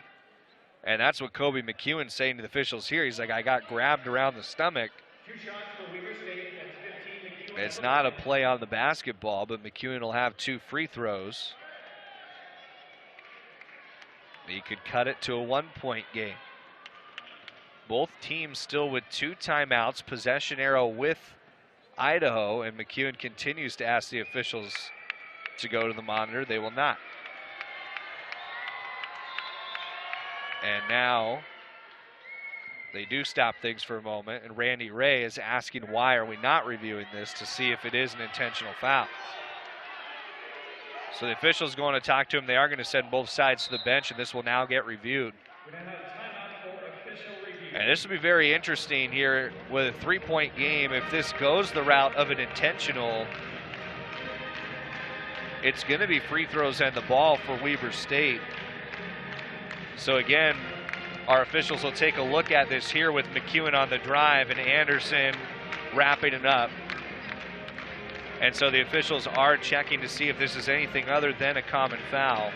And that's what Kobe Mckeown's saying to the officials here. He's like, I got grabbed around the stomach. 2 shots for Weber State. That's 15. It's not a play on the basketball, but Mckeown will have 2 free throws. He could cut it to a 1-point game. Both teams still with 2 timeouts. Possession arrow with Idaho, and Mckeown continues to ask the officials to go to the monitor. They will not. And now they do stop things for a moment, and Randy Ray is asking why are we not reviewing this to see if it is an intentional foul. So the officials going to talk to him. They are going to send both sides to the bench, and this will now get reviewed. And this will be very interesting here with a 3-point game. If this goes the route of an intentional, it's going to be free throws and the ball for Weber State. So again, our officials will take a look at this here with Mckeown on the drive and Anderson wrapping it up. And so the officials are checking to see if this is anything other than a common foul.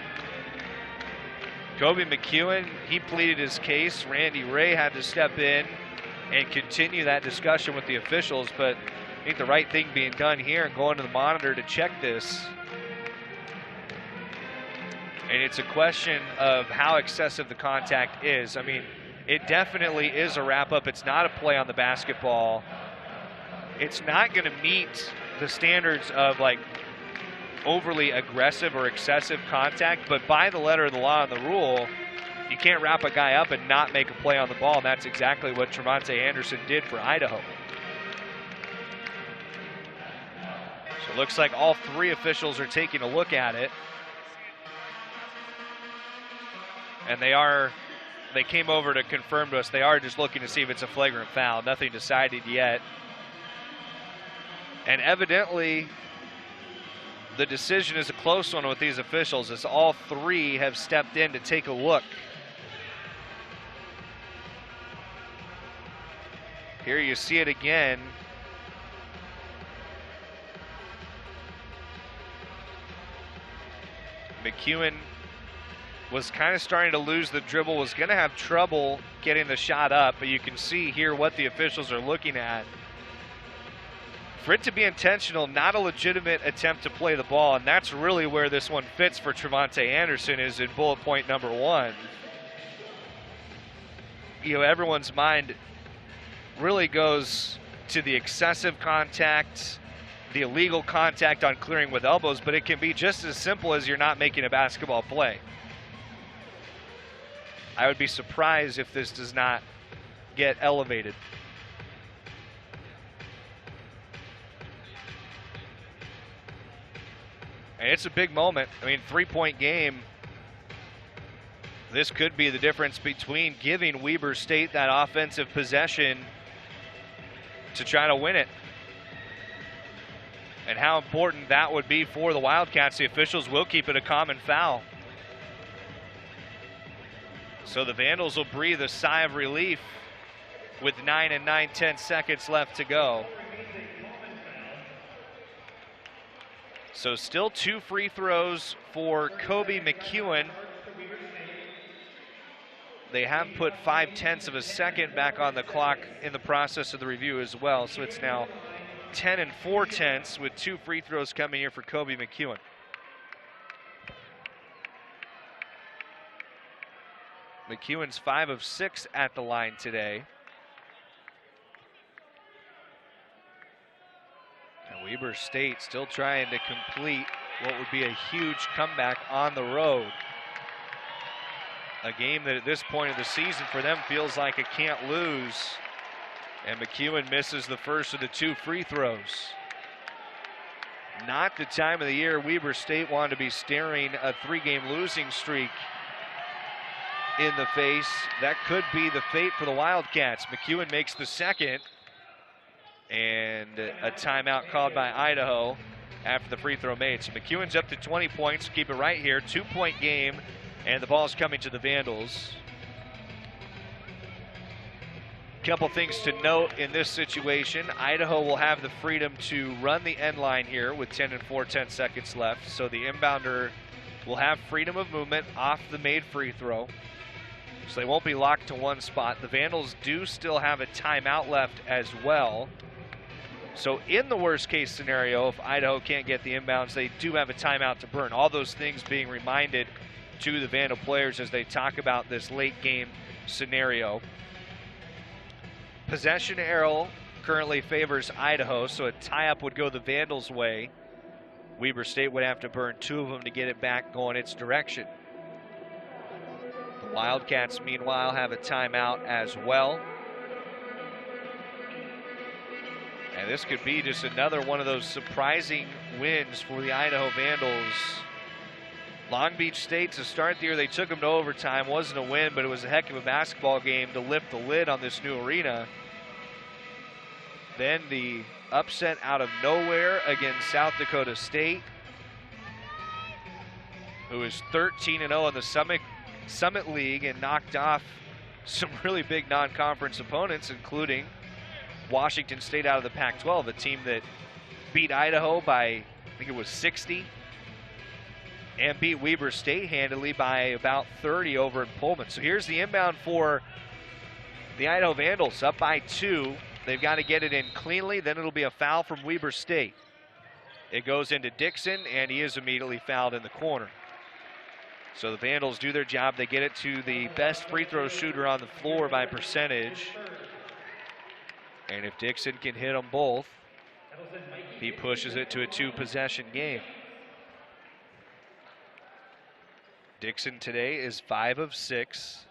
Kobe Mckeown, he pleaded his case. Randy Ray had to step in and continue that discussion with the officials, but I think the right thing being done here and going to the monitor to check this. And it's a question of how excessive the contact is. I mean, it definitely is a wrap-up. It's not a play on the basketball. It's not going to meet the standards of like overly aggressive or excessive contact, but by the letter of the law and the rule, you can't wrap a guy up and not make a play on the ball, and that's exactly what Trevante Anderson did for Idaho. So it looks like all three officials are taking a look at it. And they came over to confirm to us they are just looking to see if it's a flagrant foul. Nothing decided yet. And evidently, the decision is a close one with these officials, as all three have stepped in to take a look. Here you see it again. Mckeown was kind of starting to lose the dribble, was going to have trouble getting the shot up, but you can see here what the officials are looking at. For it to be intentional, not a legitimate attempt to play the ball, and that's really where this one fits for Trevante Anderson, is in bullet point number 1. You know, everyone's mind really goes to the excessive contact, the illegal contact on clearing with elbows, but it can be just as simple as you're not making a basketball play. I would be surprised if this does not get elevated. And it's a big moment. I mean, 3-point game. This could be the difference between giving Weber State that offensive possession to try to win it. And how important that would be for the Wildcats. The officials will keep it a common foul. So the Vandals will breathe a sigh of relief with 9 and 9/10 seconds left to go. So still 2 free throws for Kobe Mckeown. They have put 0.5 of a second back on the clock in the process of the review as well. So it's now 10 and 4/10 with 2 free throws coming here for Kobe Mckeown. McEwen's 5 of 6 at the line today. And Weber State still trying to complete what would be a huge comeback on the road. A game that at this point of the season for them feels like it can't lose. And Mckeown misses the first of the 2 free throws. Not the time of the year Weber State wanted to be staring a 3-game losing streak in the face. That could be the fate for the Wildcats. Mckeown makes the second, and a timeout called by Idaho after the free throw made. So McEwen's up to 20 points. Keep it right here. 2-point game, and the ball's coming to the Vandals. Couple things to note in this situation. Idaho will have the freedom to run the end line here with 10 and 4/10 seconds left. So the inbounder will have freedom of movement off the made free throw. So they won't be locked to one spot. The Vandals do still have a timeout left as well. So in the worst case scenario, if Idaho can't get the inbounds, they do have a timeout to burn. All those things being reminded to the Vandal players as they talk about this late game scenario. Possession arrow currently favors Idaho, so a tie-up would go the Vandals' way. Weber State would have to burn 2 of them to get it back going its direction. The Wildcats, meanwhile, have a timeout as well. And this could be just another one of those surprising wins for the Idaho Vandals. Long Beach State, to start the year, they took them to overtime. Wasn't a win, but it was a heck of a basketball game to lift the lid on this new arena. Then the upset out of nowhere against South Dakota State, who is 13-0 in the Summit League and knocked off some really big non-conference opponents, including Washington State out of the Pac-12, a team that beat Idaho by, I think it was 60, and beat Weber State handily by about 30 over in Pullman. So here's the inbound for the Idaho Vandals, up by 2. They've got to get it in cleanly, then it'll be a foul from Weber State. It goes into Dixon, and he is immediately fouled in the corner. So the Vandals do their job. They get it to the best free throw shooter on the floor by percentage. And if Dixon can hit them both, he pushes it to a 2-possession game. Dixon today is 5 of 6.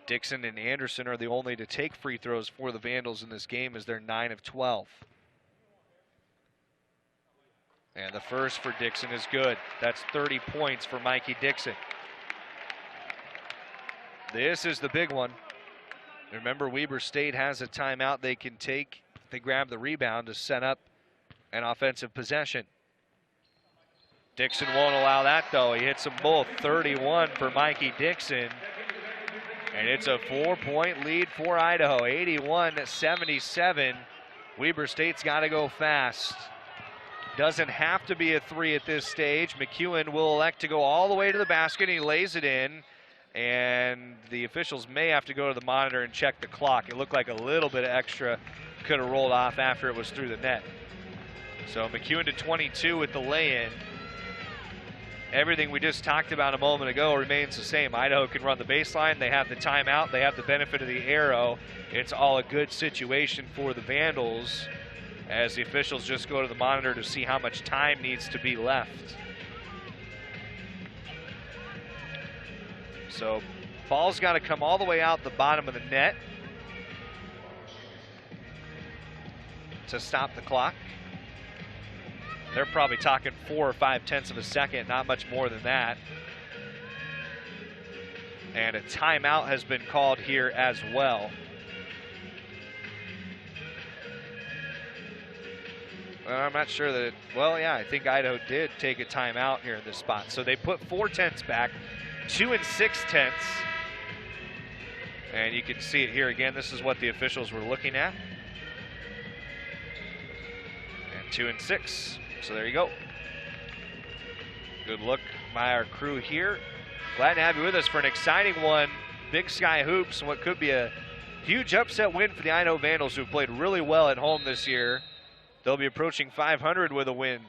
Dixon and Anderson are the only to take free throws for the Vandals in this game, as they're 9 of 12. And the first for Dixon is good. That's 30 points for Mikey Dixon. This is the big one. Remember, Weber State has a timeout they can take. They grab the rebound to set up an offensive possession. Dixon won't allow that, though. He hits them both. 31 for Mikey Dixon. And it's a 4-point lead for Idaho, 81-77. Weber State's got to go fast. Doesn't have to be a 3 at this stage. Mckeown will elect to go all the way to the basket. He lays it in, and the officials may have to go to the monitor and check the clock. It looked like a little bit of extra could have rolled off after it was through the net. So Mckeown to 22 with the lay-in. Everything we just talked about a moment ago remains the same. Idaho can run the baseline. They have the timeout. They have the benefit of the arrow. It's all a good situation for the Vandals, as the officials just go to the monitor to see how much time needs to be left. So ball's got to come all the way out the bottom of the net to stop the clock. They're probably talking 4 or 5 tenths of a second, not much more than that. And a timeout has been called here as well. I'm not sure that, well, yeah, I think Idaho did take a timeout here in this spot. So they put 4 tenths back, 2 6 tenths. And you can see it here again. This is what the officials were looking at. And 2 6. So there you go. Good look by our crew here. Glad to have you with us for an exciting one. Big Sky Hoops, what could be a huge upset win for the Idaho Vandals, who've played really well at home this year. They'll be approaching 500 with a win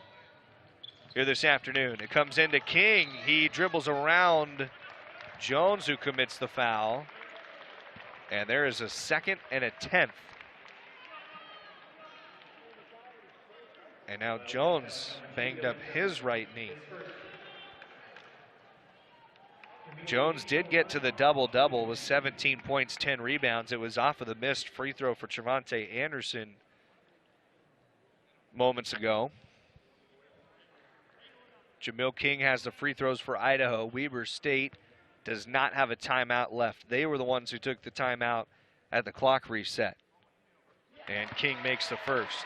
here this afternoon. It comes into King. He dribbles around Jones, who commits the foul. And there is a 2nd and a 10th. And now Jones banged up his right knee. Jones did get to the double-double with 17 points, 10 rebounds. It was off of the missed free throw for Trevante Anderson moments ago. Jamil King has the free throws for Idaho. Weber State does not have a timeout left. They were the ones who took the timeout at the clock reset. And King makes the first.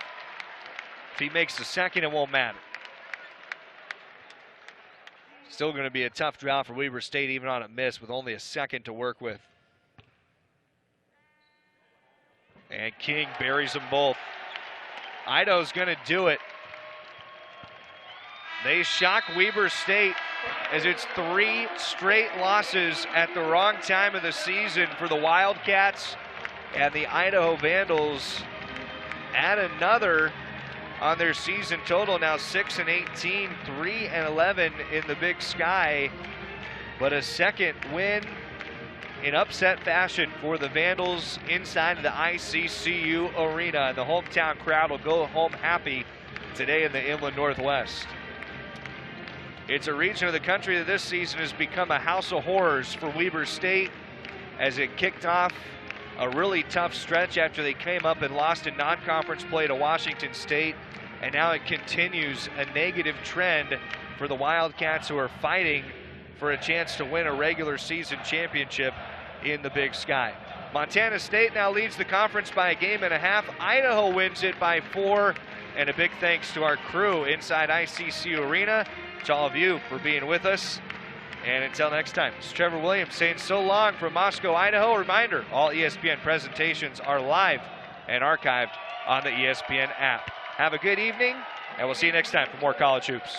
If he makes the second, it won't matter. Still going to be a tough drought for Weber State, even on a miss, with only a second to work with. And King buries them both. Idaho's going to do it. They shock Weber State, as it's 3 straight losses at the wrong time of the season for the Wildcats, and the Idaho Vandals add another on their season total, now 6-18, 3-11 in the Big Sky. But a second win in upset fashion for the Vandals inside of the ICCU Arena. And the hometown crowd will go home happy today in the Inland Northwest. It's a region of the country that this season has become a house of horrors for Weber State, as it kicked off a really tough stretch after they came up and lost in non-conference play to Washington State. And now it continues a negative trend for the Wildcats, who are fighting for a chance to win a regular season championship in the Big Sky. Montana State now leads the conference by a game and a half. Idaho wins it by 4. And a big thanks to our crew inside ICCU Arena, to all of you for being with us. And until next time, this is Trevor Williams saying so long from Moscow, Idaho. Reminder, all ESPN presentations are live and archived on the ESPN app. Have a good evening And we'll see you next time for more college hoops.